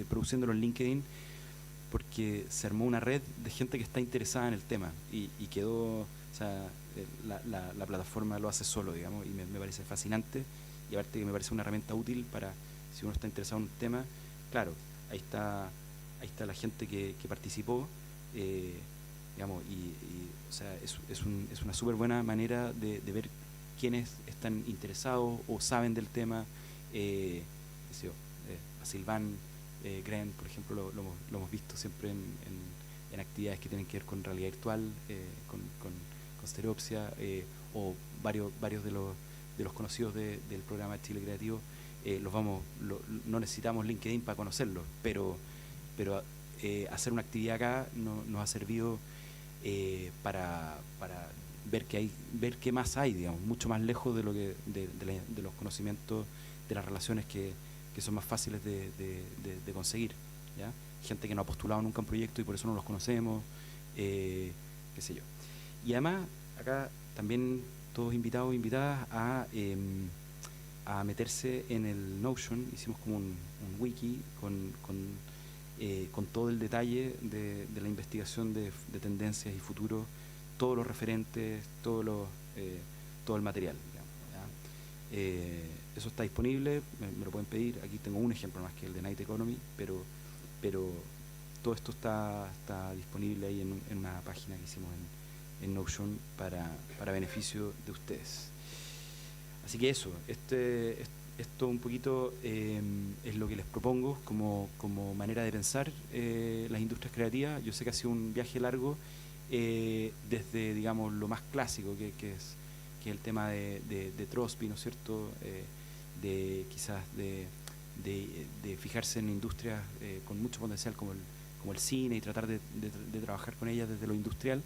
produciéndolo en LinkedIn, porque se armó una red de gente que está interesada en el tema, y quedó, o sea, la plataforma lo hace solo, digamos, y me parece fascinante, y aparte que me parece una herramienta útil para, si uno está interesado en un tema, claro, ahí está la gente que participó, digamos, o sea, es una súper buena manera de ver quiénes están interesados o saben del tema. A Silván Gren, por ejemplo, lo hemos visto siempre en actividades que tienen que ver con realidad virtual, con Stereopsia, o varios de los conocidos del programa Chile Creativo. No necesitamos LinkedIn para conocerlos, pero hacer una actividad acá nos ha servido para ver qué más hay, digamos, mucho más lejos de los conocimientos, de las relaciones que son más fáciles de conseguir, ¿ya? Gente que no ha postulado nunca un proyecto y por eso no los conocemos, qué sé yo. Y además, acá también todos invitados e invitadas a meterse en el Notion. Hicimos como un wiki con todo el detalle de la investigación de tendencias y futuros, todos los referentes, todo el material, digamos, ¿ya? Eso está disponible, me lo pueden pedir. Aquí tengo un ejemplo más, que el de Night Economy, pero todo esto está disponible ahí en una página que hicimos en Notion para beneficio de ustedes. Así que eso, esto un poquito es lo que les propongo como manera de pensar las industrias creativas. Yo sé que ha sido un viaje largo, desde, digamos, lo más clásico, que es el tema de Trosby, ¿no es cierto?, de quizás de fijarse en industrias con mucho potencial como el cine, y tratar de trabajar con ellas desde lo industrial.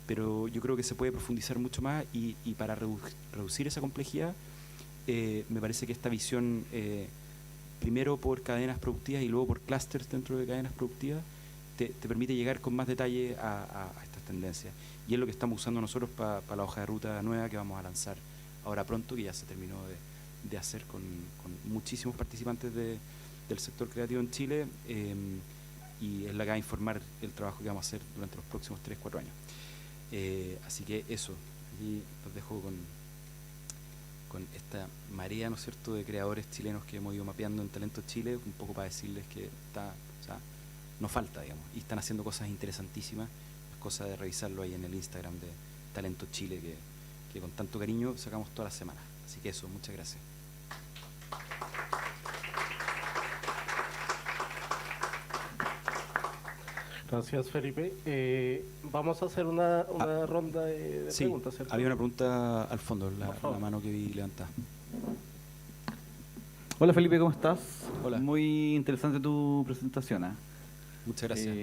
Pero yo creo que se puede profundizar mucho más, y para reducir esa complejidad, me parece que esta visión, primero por cadenas productivas y luego por clústeres dentro de cadenas productivas, te permite llegar con más detalle a estas tendencias. Y es lo que estamos usando nosotros para la hoja de ruta nueva que vamos a lanzar ahora pronto, que ya se terminó de hacer con muchísimos participantes del sector creativo en Chile, y es la que va a informar el trabajo que vamos a hacer durante los próximos 3-4 años. Así que eso, aquí los dejo con esta marea, ¿no es cierto?, de creadores chilenos que hemos ido mapeando en Talento Chile, un poco para decirles que no falta, digamos, y están haciendo cosas interesantísimas. Es cosa de revisarlo ahí en el Instagram de Talento Chile, que con tanto cariño sacamos todas las semanas. Así que eso, muchas gracias. Gracias, Felipe. Vamos a hacer una ronda de sí, preguntas, ¿cierto? Había una pregunta al fondo, la mano que vi levantada. Hola Felipe, ¿cómo estás? Hola. Muy interesante tu presentación. Muchas gracias.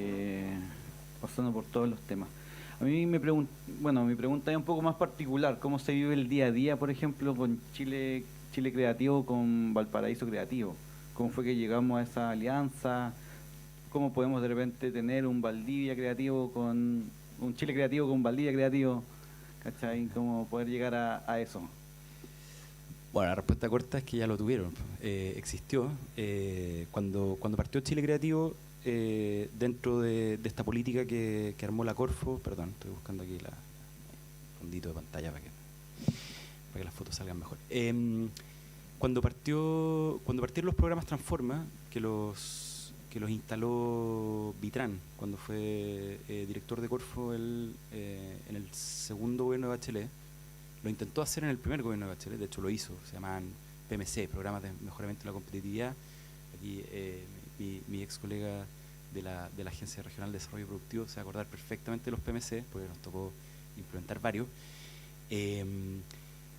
Pasando por todos los temas. A mí mi pregunta es un poco más particular. ¿Cómo se vive el día a día, por ejemplo, con Chile Creativo, con Valparaíso Creativo? ¿Cómo fue que llegamos a esa alianza? ¿Cómo podemos de repente tener un Valdivia Creativo con un Chile Creativo con Valdivia Creativo? ¿Cachai? ¿Cómo poder llegar a eso? Bueno, la respuesta corta es que ya lo tuvieron. Existió. Cuando partió Chile Creativo, dentro de esta política que armó la Corfo, perdón, estoy buscando aquí el fondito de pantalla para que las fotos salgan mejor. Cuando partieron los programas Transforma, que los instaló Vitrán, cuando fue director de Corfo en el segundo gobierno de Bachelet, lo intentó hacer en el primer gobierno de Bachelet, de hecho lo hizo, se llamaban PMC, Programas de Mejoramiento de la Competitividad. Aquí mi ex colega de la Agencia Regional de Desarrollo Productivo se va a acordar perfectamente de los PMC, porque nos tocó implementar varios.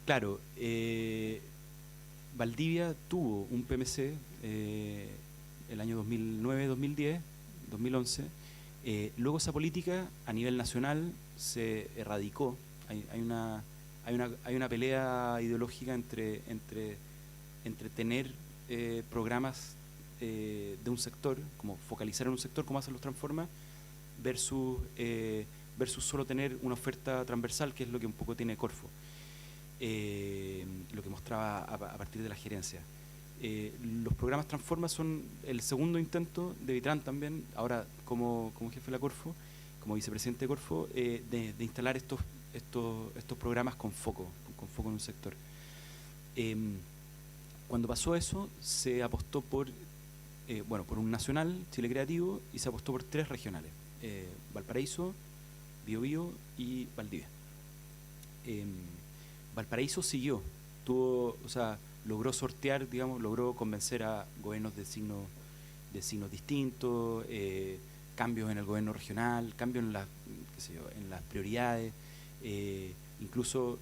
Claro, Valdivia tuvo un PMC el año 2009, 2010, 2011. Luego esa política a nivel nacional se erradicó. Hay una pelea ideológica entre tener programas de un sector, como focalizar en un sector, como hacen los Transforma, versus solo tener una oferta transversal, que es lo que un poco tiene Corfo, lo que mostraba a partir de la gerencia. Los programas Transforma son el segundo intento de Vitrán también, ahora como jefe de la Corfo, como vicepresidente de Corfo, de instalar estos programas con foco en un sector. Cuando pasó eso, se apostó por un nacional, Chile Creativo, y se apostó por 3 regionales, Valparaíso, Biobío y Valdivia. Valparaíso siguió, logró sortear, logró convencer a gobiernos de signos distintos, cambios en el gobierno regional, cambios en las prioridades, incluso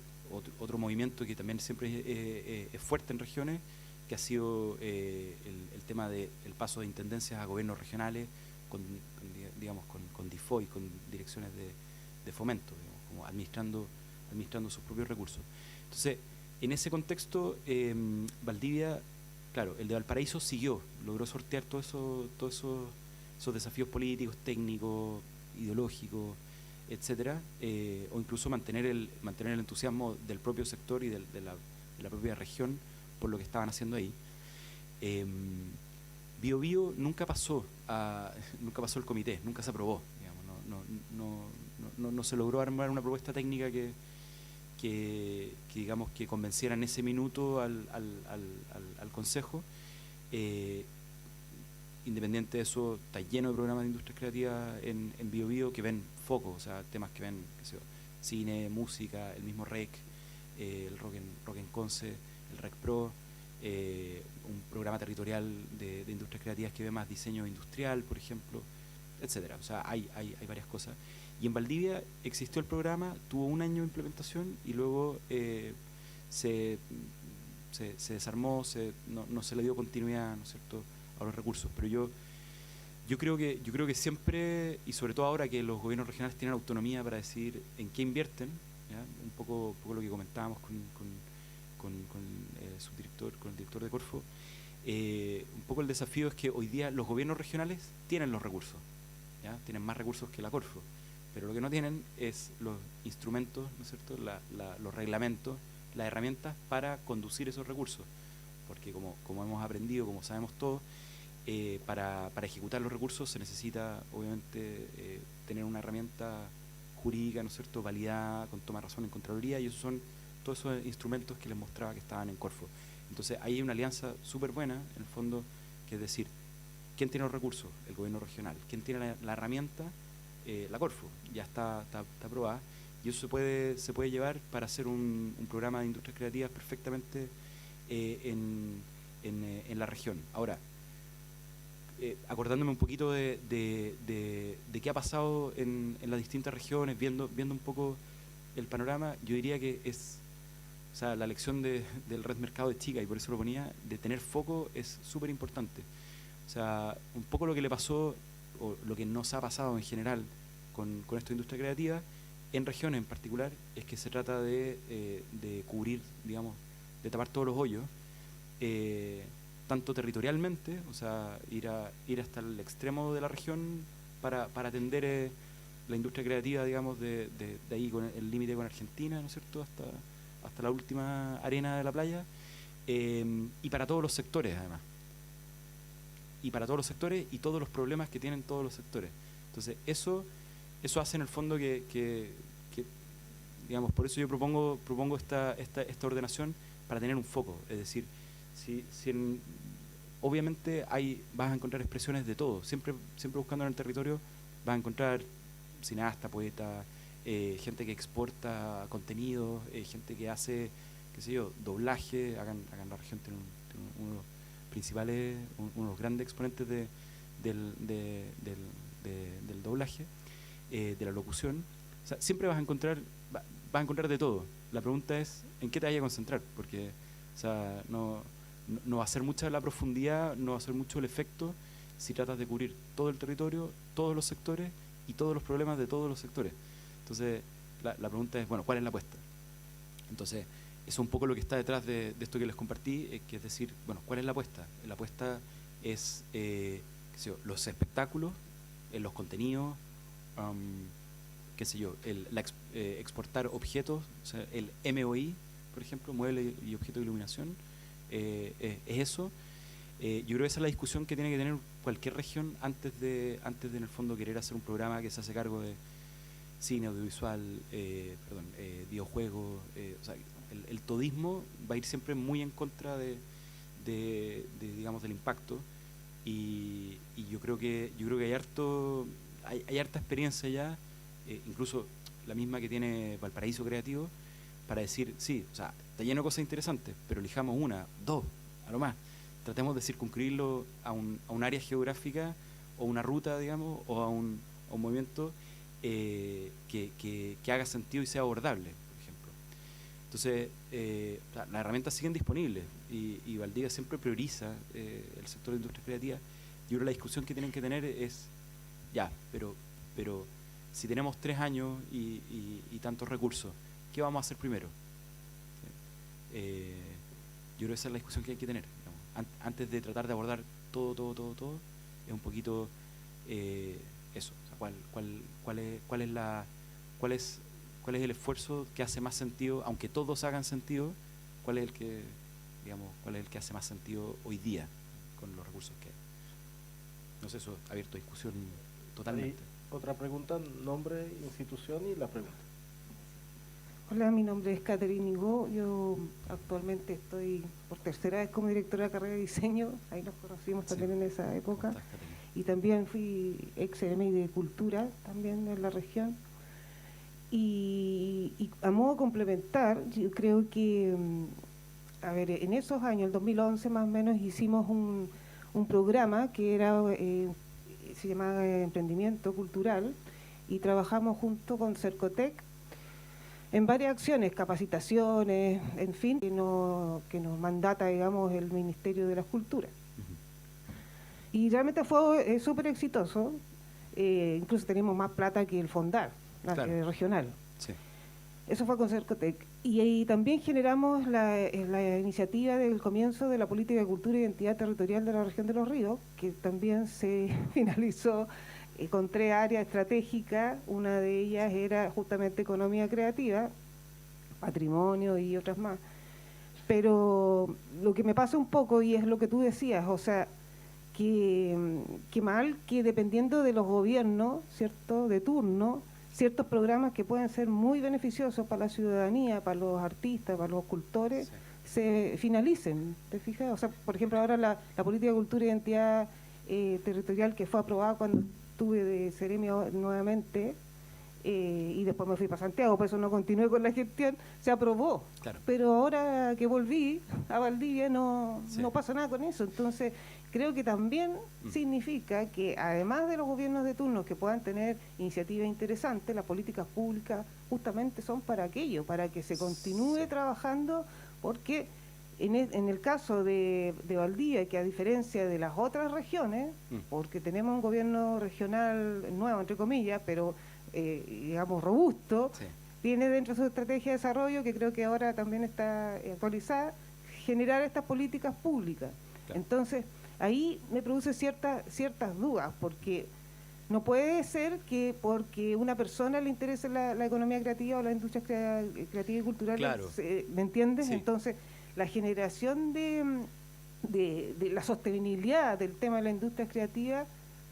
otro movimiento que también siempre es fuerte en regiones, que ha sido el tema del paso de intendencias a gobiernos regionales con DIFOI, con direcciones de fomento, como administrando sus propios recursos. Entonces, en ese contexto, Valdivia, claro, el de Valparaíso siguió, logró sortear todos esos desafíos políticos, técnicos, ideológicos, etcétera, o incluso mantener el entusiasmo del propio sector y de la propia región por lo que estaban haciendo ahí. Biobío nunca pasó el comité, nunca se aprobó, no se logró armar una propuesta técnica que convenciera en ese minuto al Consejo. Independiente de eso, está lleno de programas de industrias creativas en Biobío que ven foco, o sea, temas que ven, cine, música, el mismo REC, el Rock en Conce, el REC Pro, un programa territorial de industrias creativas que ve más diseño industrial, por ejemplo, etcétera. O sea, hay varias cosas. Y en Valdivia existió el programa, tuvo un año de implementación y luego se desarmó, no se le dio continuidad, ¿no es cierto?, a los recursos. Pero yo creo que siempre, y sobre todo ahora que los gobiernos regionales tienen autonomía para decidir en qué invierten, ¿ya? Un poco lo que comentábamos con el subdirector, con el director de Corfo, un poco el desafío es que hoy día los gobiernos regionales tienen los recursos, ¿ya? Tienen más recursos que la Corfo, pero lo que no tienen es los instrumentos, ¿no es cierto?, los reglamentos, las herramientas para conducir esos recursos, porque como hemos aprendido, como sabemos todos, para ejecutar los recursos se necesita obviamente tener una herramienta jurídica, ¿no es cierto?, validada, con toma de razón en Contraloría, y esos son todos esos instrumentos que les mostraba que estaban en Corfo. Entonces ahí hay una alianza súper buena, en el fondo, que es decir, ¿quién tiene los recursos? El gobierno regional. ¿Quién tiene la herramienta? La Corfo. Ya está aprobada, y eso se puede llevar para hacer un programa de industrias creativas perfectamente en la región. Ahora, acordándome un poquito de qué ha pasado en las distintas regiones, viendo un poco el panorama, yo diría que la lección del Red Mercado de Chica, y por eso lo ponía, de tener foco es súper importante. O sea, un poco lo que le pasó, o lo que nos ha pasado en general con esta industria creativa, en regiones en particular, es que se trata de cubrir, digamos, de tapar todos los hoyos, tanto territorialmente, o sea, ir hasta el extremo de la región para atender la industria creativa, digamos, de ahí con el límite con Argentina, ¿no es cierto?, hasta la última arena de la playa, y para todos los sectores además. Y para todos los sectores y todos los problemas que tienen todos los sectores. Entonces, eso hace en el fondo que digamos, por eso yo propongo esta ordenación para tener un foco. Es decir, obviamente vas a encontrar expresiones de todo. Siempre buscando en el territorio vas a encontrar cineasta, poeta, gente que exporta contenido, gente que hace, qué sé yo, doblaje. Acá en la región tiene uno de los principales, uno de los grandes exponentes del doblaje, de la locución. O sea, siempre vas a encontrar de todo. La pregunta es en qué te vayas a concentrar, porque o sea, no va a ser mucha la profundidad, no va a ser mucho el efecto si tratas de cubrir todo el territorio, todos los sectores y todos los problemas de todos los sectores. Entonces, la pregunta es, bueno, ¿cuál es la apuesta? Entonces, eso es un poco lo que está detrás de esto que les compartí, que es decir, bueno, ¿cuál es la apuesta? La apuesta es qué sé yo, los espectáculos, los contenidos, qué sé yo, exportar objetos, o sea, el MOI, por ejemplo, mueble y objeto de iluminación, es eso. Yo creo que esa es la discusión que tiene que tener cualquier región antes de en el fondo querer hacer un programa que se hace cargo de cine, audiovisual, videojuegos. O sea, el todismo va a ir siempre muy en contra digamos, del impacto, y yo creo que hay harta experiencia ya, incluso la misma que tiene Valparaíso Creativo, para decir, sí, o sea, está lleno de cosas interesantes, pero elijamos una, dos, a lo más. Tratemos de circunscribirlo a un área geográfica o una ruta, digamos, o a un movimiento que haga sentido y sea abordable, por ejemplo. Entonces, las herramientas siguen disponibles y Valdivia siempre prioriza el sector de industria creativa. Yo creo que la discusión que tienen que tener es, ya, pero si tenemos 3 años y tantos recursos, ¿qué vamos a hacer primero? Yo creo que esa es la discusión que hay que tener, digamos. Antes de tratar de abordar todo, es un poquito eso. O sea, ¿cuál es el esfuerzo que hace más sentido, aunque todos hagan sentido? ¿Cuál es el que hace más sentido hoy día con los recursos que hay? No sé, eso ha abierto discusión totalmente. Otra pregunta, nombre, institución y la pregunta. Hola, mi nombre es Catherine Higó. Yo actualmente estoy por tercera vez como directora de carrera de diseño. Ahí nos conocimos también en esa época. Y también fui ex-CRMI de Cultura, también en la región. Y a modo complementar, yo creo que, a ver, en esos años, el 2011 más o menos, hicimos un programa que era, se llamaba Emprendimiento Cultural, y trabajamos junto con Cercotec en varias acciones, capacitaciones, en fin, que nos mandata, digamos, el Ministerio de las Culturas. Y realmente fue súper exitoso, incluso tenemos más plata que el Fondar, claro, regional. Sí. Eso fue con Cercotec. Y ahí también generamos la iniciativa del comienzo de la Política de Cultura e Identidad Territorial de la Región de los Ríos, que también se finalizó con 3 áreas estratégicas. Una de ellas era justamente economía creativa, patrimonio y otras más. Pero lo que me pasa un poco, y es lo que tú decías, o sea, que mal que dependiendo de los gobiernos, ¿cierto?, de turno, ciertos programas que pueden ser muy beneficiosos para la ciudadanía, para los artistas, para los cultores, sí, se finalicen, ¿te fijas? O sea, por ejemplo, ahora la Política de Cultura e Identidad Territorial, que fue aprobada cuando estuve de Ceremia nuevamente, y después me fui para Santiago, por eso no continué con la gestión, se aprobó. Claro. Pero ahora que volví a Valdivia no pasa nada con eso. Entonces, creo que también significa que además de los gobiernos de turno que puedan tener iniciativas interesantes, las políticas públicas justamente son para aquello, para que se continúe trabajando, porque en el caso de Valdivia, que a diferencia de las otras regiones, porque tenemos un gobierno regional nuevo, entre comillas, pero digamos robusto, tiene dentro de su estrategia de desarrollo, que creo que ahora también está actualizada, generar estas políticas públicas. Claro. Entonces, ahí me produce ciertas dudas, porque no puede ser que porque una persona le interese la economía creativa o la industria creativa y cultural, claro, ¿me entiendes? Sí. Entonces, la generación de la sostenibilidad del tema de la industria creativa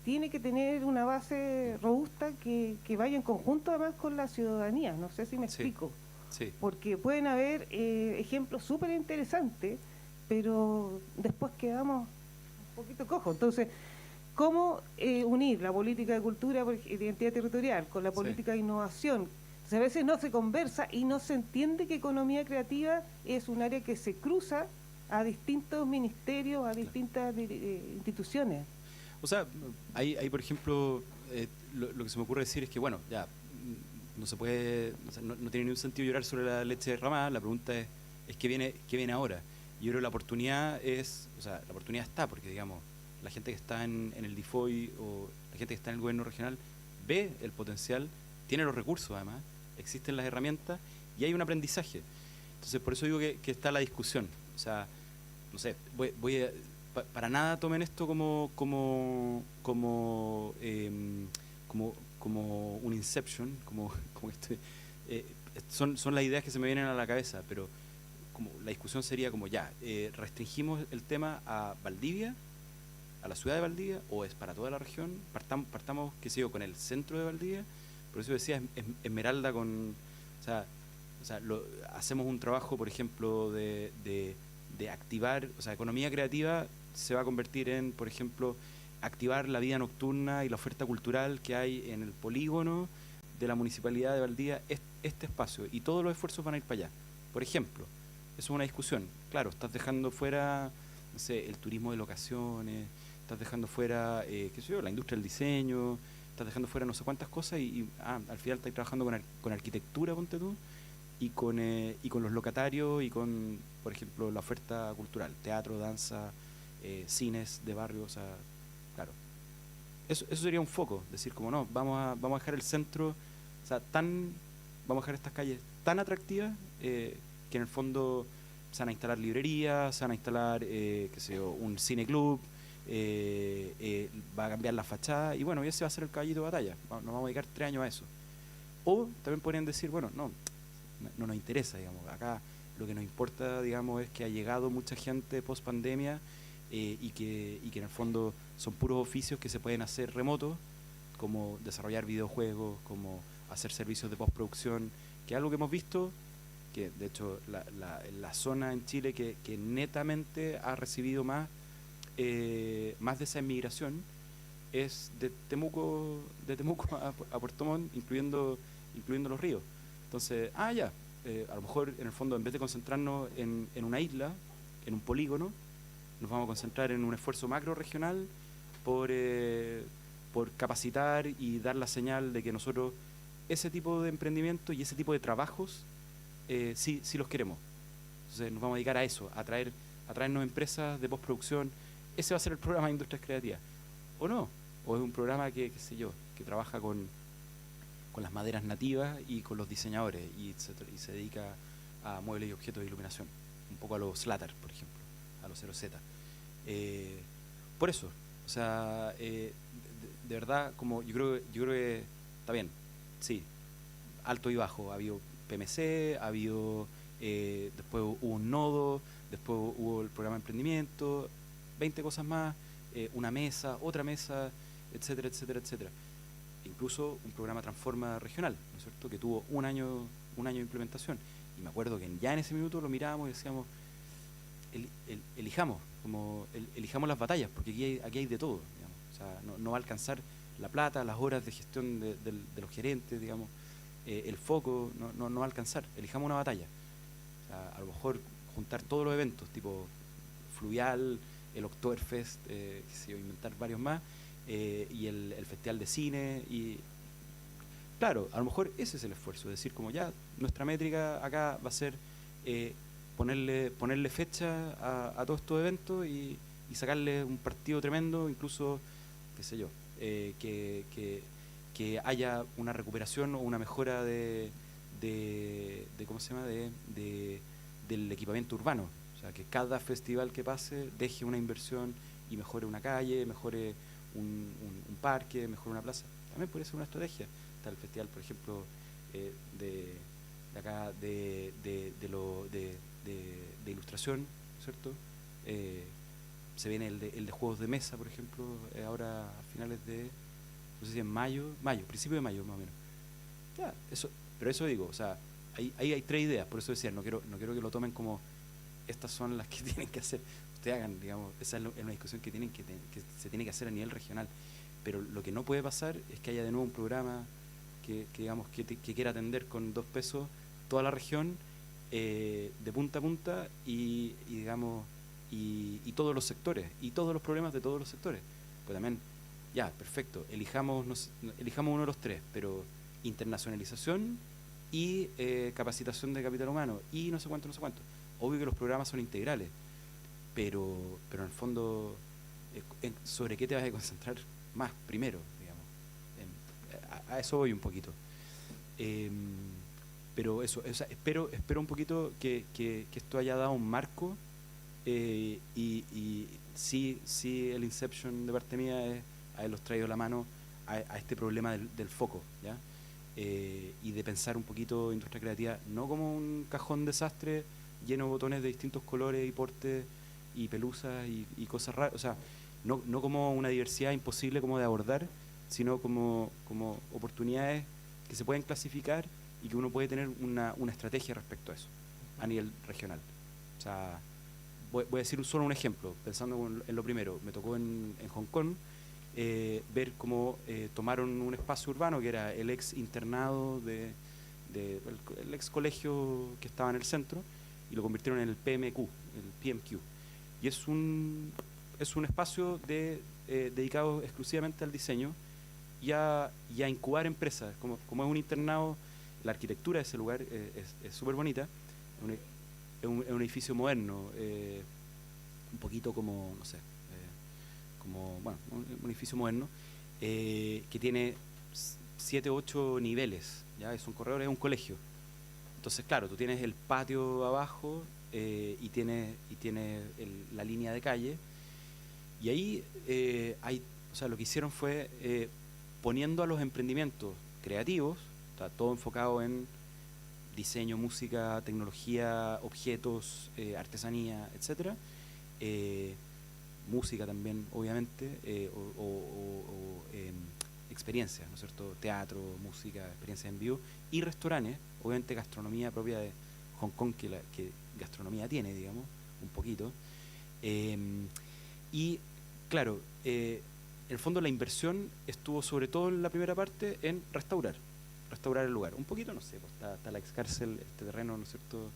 tiene que tener una base robusta que vaya en conjunto además con la ciudadanía. No sé si me explico. Sí. Porque pueden haber ejemplos súper interesantes, pero después quedamos un poquito cojos. Entonces, ¿cómo unir la política de cultura, identidad territorial, con la política de innovación? Entonces, a veces no se conversa y no se entiende que economía creativa es un área que se cruza a distintos ministerios, a distintas instituciones. O sea, hay por ejemplo, lo que se me ocurre decir es que, bueno, ya, no se puede, o sea, no tiene ningún sentido llorar sobre la leche derramada. La pregunta es qué viene ahora. Y yo creo que la oportunidad la oportunidad está, porque digamos, la gente que está en el DIFOI o la gente que está en el gobierno regional ve el potencial, tiene los recursos además, existen las herramientas y hay un aprendizaje. Entonces, por eso digo que está la discusión. O sea, no sé, para nada tomen esto como un inception, como son las ideas que se me vienen a la cabeza, pero como la discusión sería como restringimos el tema a Valdivia, a la ciudad de Valdivia, o es para toda la región. Partamos qué sé yo, con el centro de Valdivia. Por eso decía Esmeralda hacemos un trabajo, por ejemplo, de activar, o sea, economía creativa se va a convertir en, por ejemplo, activar la vida nocturna y la oferta cultural que hay en el polígono de la Municipalidad de Valdivia, este espacio, y todos los esfuerzos van a ir para allá. Por ejemplo, eso es una discusión. Claro, estás dejando fuera, no sé, el turismo de locaciones, estás dejando fuera, qué sé yo, la industria del diseño, estás dejando fuera no sé cuántas cosas y al final estás trabajando con arquitectura, ponte tú, y con los locatarios y con, por ejemplo, la oferta cultural, teatro, danza, cines de barrio, o sea, claro. Eso sería un foco, decir como no, vamos a dejar el centro, o sea, vamos a dejar estas calles tan atractivas que en el fondo se van a instalar librerías, se van a instalar, qué sé yo, un cineclub, va a cambiar la fachada y bueno, y ese va a ser el caballito de batalla. Nos vamos a dedicar 3 años a eso. O también podrían decir, bueno, no nos interesa, digamos. Acá lo que nos importa, digamos, es que ha llegado mucha gente post pandemia y que en el fondo son puros oficios que se pueden hacer remotos, como desarrollar videojuegos, como hacer servicios de postproducción, que es algo que hemos visto, que de hecho la zona en Chile que netamente ha recibido más de esa inmigración es de Temuco a Puerto Montt, incluyendo los ríos. Entonces, a lo mejor en el fondo en vez de concentrarnos en una isla, en un polígono, nos vamos a concentrar en un esfuerzo macro regional por capacitar y dar la señal de que nosotros ese tipo de emprendimiento y ese tipo de trabajos sí los queremos. Entonces nos vamos a dedicar a eso, a traernos empresas de postproducción. Ese va a ser el programa de Industrias Creativas. ¿O no? O es un programa que, qué sé yo, que trabaja con las maderas nativas y con los diseñadores y se dedica a muebles y objetos de iluminación. Un poco a los Slatter, por ejemplo, a los 0Z. Por eso, o sea, de verdad, como yo creo que está bien, sí, alto y bajo. Ha habido PMC, ha habido, después hubo un nodo, después hubo el programa de emprendimiento, 20 cosas más, una mesa, otra mesa, etcétera, etcétera, etcétera. Incluso un programa Transforma regional, ¿no es cierto?, que tuvo un año de implementación. Y me acuerdo que ya en ese minuto lo mirábamos y decíamos, elijamos las batallas, porque aquí hay de todo, digamos. O sea, no va a alcanzar la plata, las horas de gestión de los gerentes, digamos, el foco, no va a alcanzar. Elijamos una batalla. O sea, a lo mejor juntar todos los eventos, tipo Fluvial, el Oktoberfest, inventar varios más, y el Festival de Cine. Y claro, a lo mejor ese es el esfuerzo, es decir, como ya nuestra métrica acá va a ser ponerle fecha a todos estos eventos y sacarle un partido tremendo, incluso, qué sé yo, que haya una recuperación o una mejora de ¿cómo se llama? Del equipamiento urbano. O sea, que cada festival que pase deje una inversión y mejore una calle, mejore un parque, mejore una plaza. También puede ser una estrategia. Está el festival, por de acá de ilustración ilustración, ¿cierto? Se viene el de juegos de mesa, por ejemplo, ahora a finales de, no sé si en mayo, principio de mayo más o menos. Ya, eso, pero eso digo, o sea, ahí hay tres ideas, por eso decía, no quiero que lo tomen como estas son las que tienen que hacer, ustedes hagan, digamos, esa es una discusión que se tiene que hacer a nivel regional, pero lo que no puede pasar es que haya de nuevo un programa que digamos, que quiera atender con 2 pesos toda la región, de punta a punta y digamos, y todos los sectores, y todos los problemas de todos los sectores. Pues también, ya, perfecto, elijamos uno de los tres, pero internacionalización y capacitación de capital humano, y no sé cuánto. Obvio que los programas son integrales, pero en el fondo, ¿sobre qué te vas a concentrar más primero? Digamos, a eso voy un poquito. Pero eso, o sea, espero un poquito que esto haya dado un marco, y sí el inception de parte mía es haberlos traído la mano a este problema del foco, ¿ya? Y de pensar un poquito industria creativa no como un cajón desastre lleno de botones de distintos colores y portes y pelusas y cosas raras, o sea, no como una diversidad imposible como de abordar, sino como oportunidades que se pueden clasificar y que uno puede tener una estrategia respecto a eso a nivel regional. O sea, voy a decir solo un ejemplo, pensando en lo primero. Me tocó en Hong Kong ver cómo tomaron un espacio urbano que era el ex internado el ex colegio que estaba en el centro, y lo convirtieron en el PMQ, el PMQ. Y es un espacio dedicado exclusivamente al diseño y a incubar empresas. Como es un internado, la arquitectura de ese lugar es súper bonita. Es un edificio moderno, un poquito como, no sé, un edificio moderno, que tiene 7 u 8 niveles, ¿ya? Es un corredor, es un colegio. Entonces, claro, tú tienes el patio abajo, y tienes la línea de calle, y ahí o sea, lo que hicieron fue poniendo a los emprendimientos creativos, está todo enfocado en diseño, música, tecnología, objetos, artesanía, etcétera, música también, obviamente, experiencias, ¿no es cierto? Teatro, música, experiencias en vivo, y restaurantes, obviamente gastronomía propia de Hong Kong, que gastronomía tiene, digamos, un poquito. Y claro, en el fondo la inversión estuvo sobre todo en la primera parte en restaurar el lugar. Un poquito, no sé, pues está la ex cárcel, este terreno, ¿no es cierto?,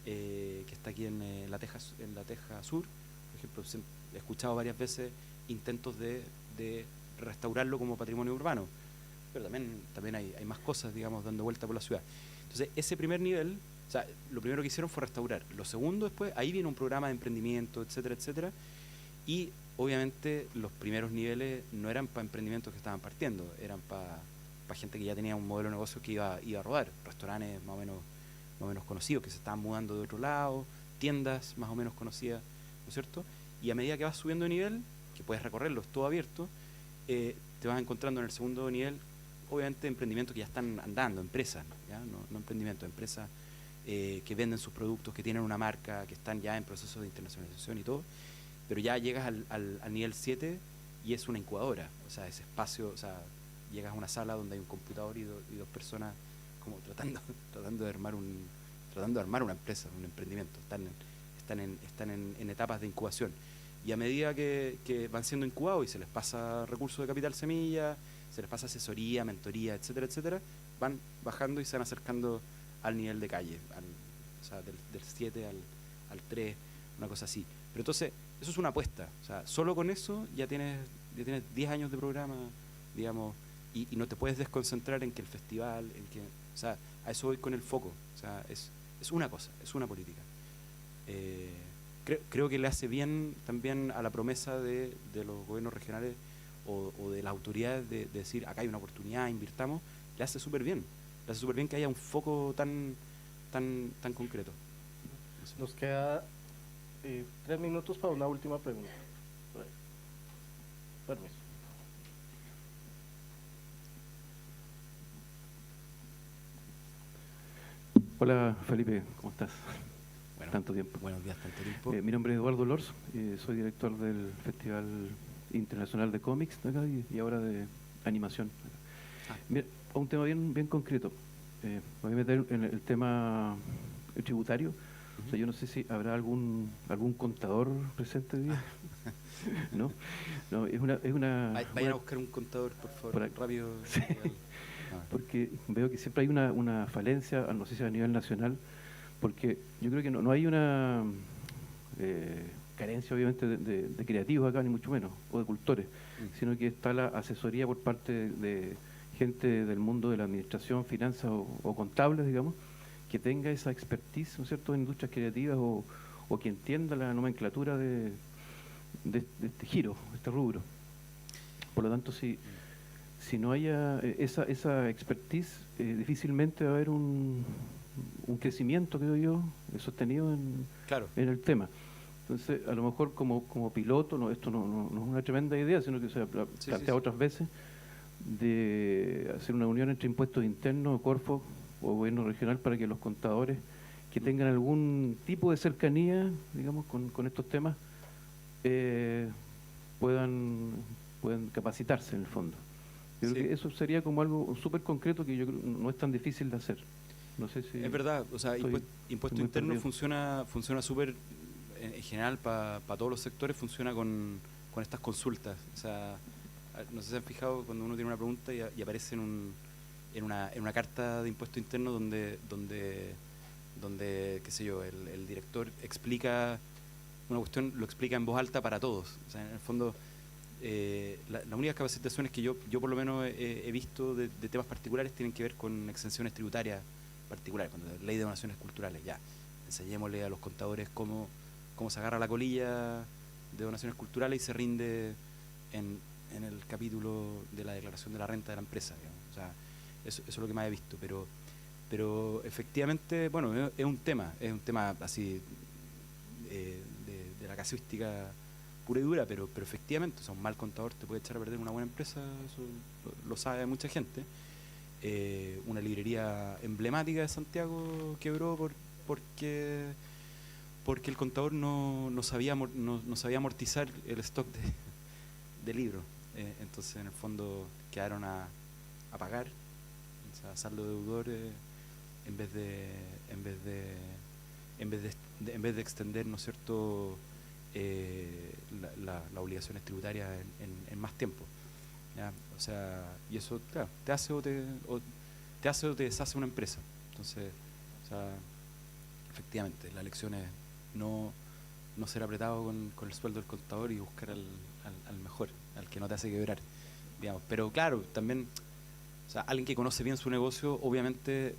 que está aquí en la Teja Sur, por ejemplo. He escuchado varias veces intentos de restaurarlo como patrimonio urbano, pero también hay más cosas, digamos, dando vuelta por la ciudad. Entonces, ese primer nivel, o sea, lo primero que hicieron fue restaurar. Lo segundo, después, ahí viene un programa de emprendimiento, etcétera, etcétera, y obviamente los primeros niveles no eran para emprendimientos que estaban partiendo, eran para gente que ya tenía un modelo de negocio que iba a rodar, restaurantes más o menos conocidos, que se estaban mudando de otro lado, tiendas más o menos conocidas, ¿no es cierto? Y a medida que vas subiendo de nivel, que puedes recorrerlo, es todo abierto, te vas encontrando en el segundo nivel, obviamente, emprendimientos que ya están andando, empresas, ¿ya? No emprendimientos, empresas que venden sus productos, que tienen una marca, que están ya en proceso de internacionalización y todo, pero ya llegas al nivel 7 y es una incubadora, o sea, ese espacio, o sea, llegas a una sala donde hay un computador y 2 personas como tratando de armar una empresa, un emprendimiento. Están en etapas de incubación, y a medida que van siendo incubados y se les pasa recursos de capital semilla, se les pasa asesoría, mentoría, etcétera, etcétera, van bajando y se van acercando al nivel de calle, o sea, del 7 al 3, una cosa así. Pero entonces, eso es una apuesta, o sea, solo con eso ya tienes 10 años de programa, digamos, y no te puedes desconcentrar en que el festival, o sea, a eso voy con el foco, o sea, es una cosa, es una política. Creo que le hace bien también a la promesa de los gobiernos regionales o de las autoridades de decir, acá hay una oportunidad, invirtamos, le hace súper bien que haya un foco tan concreto. No sé. Nos queda 3 minutos para una última pregunta. Permiso. Hola Felipe, ¿cómo estás? Bueno, tanto tiempo. Buenos días, tanto tiempo. Mi nombre es Eduardo Lors, soy director del Festival Internacional de Cómics de acá y ahora de animación. Mira, un tema bien concreto. Me voy a meter en el tema tributario. O sea, yo no sé si habrá algún contador presente hoy día. ¿No? No, es una Vayan a buscar un contador, por favor, por ahí. rápido. Sí. Porque veo que siempre hay una falencia, no sé si a nivel nacional, porque yo creo que no hay una carencia obviamente de creativos acá, ni mucho menos, o de cultores, sino que está la asesoría por parte de gente del mundo de la administración, finanzas o contables, digamos, que tenga esa expertise, ¿no es cierto?, en industrias creativas o que entienda la nomenclatura de este giro, este rubro. Por lo tanto, si no haya esa expertise, difícilmente va a haber un crecimiento, creo yo, sostenido en el tema. Entonces, a lo mejor como piloto, esto no es una tremenda idea, sino que se ha planteado otras veces, de hacer una unión entre impuestos internos, Corfo o gobierno regional, para que los contadores que tengan algún tipo de cercanía, digamos, con estos temas, puedan capacitarse en el fondo. Yo creo que eso sería como algo súper concreto que yo creo no es tan difícil de hacer. No sé si... Es verdad, o sea, impuesto interno funciona súper, en general, para todos los sectores, funciona con estas consultas. O sea, no sé si se han fijado cuando uno tiene una pregunta y aparece en una carta de impuesto interno donde qué sé yo, el director explica una cuestión, lo explica en voz alta para todos. O sea, en el fondo, las únicas capacitaciones que yo por lo menos he visto de temas particulares tienen que ver con exenciones tributarias particulares, con la ley de donaciones culturales. Ya, enseñémosle a los contadores cómo se agarra la colilla de donaciones culturales y se rinde en el capítulo de la declaración de la renta de la empresa, digamos. O sea, eso es lo que más he visto, pero efectivamente, bueno, es un tema así de la casuística pura y dura, pero efectivamente, o sea, un mal contador te puede echar a perder una buena empresa, eso lo sabe mucha gente. Una librería emblemática de Santiago quebró porque el contador no sabía amortizar el stock de libros. Entonces, en el fondo, quedaron a pagar, o sea, saldo deudor, en vez de extender, ¿no es cierto?, las obligaciones tributarias en más tiempo. ¿Ya? O sea, y eso, claro, te hace o te deshace una empresa. Entonces, o sea, efectivamente, la lección es no ser apretado con el sueldo del contador y buscar al mejor, al que no te hace quebrar, digamos. Pero claro, también, o sea, alguien que conoce bien su negocio, obviamente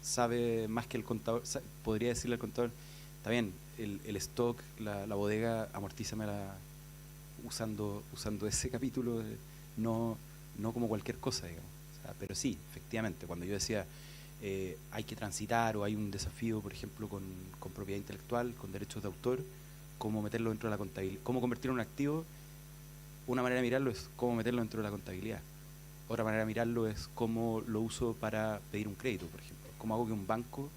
sabe más que el contador, podría decirle al contador, está bien, el stock, la bodega, amortízamela usando ese capítulo, no como cualquier cosa, digamos. O sea, pero sí, efectivamente, cuando yo decía hay que transitar o hay un desafío, por ejemplo, con propiedad intelectual, con derechos de autor, cómo meterlo dentro de la contabilidad, cómo convertirlo en un activo. Una manera de mirarlo es cómo meterlo dentro de la contabilidad. Otra manera de mirarlo es cómo lo uso para pedir un crédito, por ejemplo. Cómo hago que un banco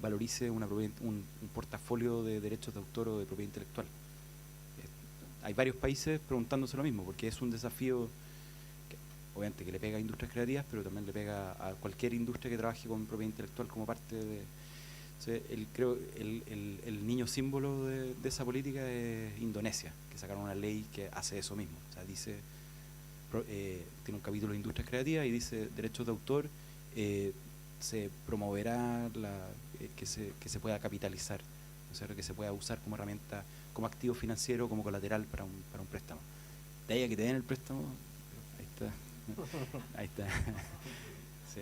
valorice un portafolio de derechos de autor o de propiedad intelectual. Hay varios países preguntándose lo mismo, porque es un desafío que, obviamente, que le pega a industrias creativas, pero también le pega a cualquier industria que trabaje con propiedad intelectual como parte de... O sea, creo el niño símbolo de esa política es Indonesia, que sacaron una ley que hace eso mismo. O sea, dice, tiene un capítulo de industrias creativas y dice derechos de autor, se promoverá que se pueda capitalizar, o sea, que se pueda usar como herramienta, como activo financiero, como colateral para un préstamo. De ahí a que te den el préstamo, ahí está. Sí.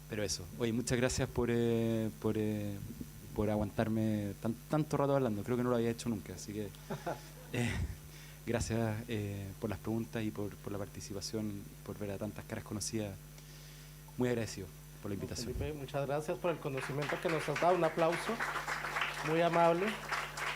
Pero eso. Oye, muchas gracias por aguantarme tanto rato hablando. Creo que no lo había hecho nunca, así que gracias por las preguntas y por la participación, por ver a tantas caras conocidas. Muy agradecido por la invitación. Felipe, muchas gracias por el conocimiento que nos has dado. Un aplauso. Muy amable.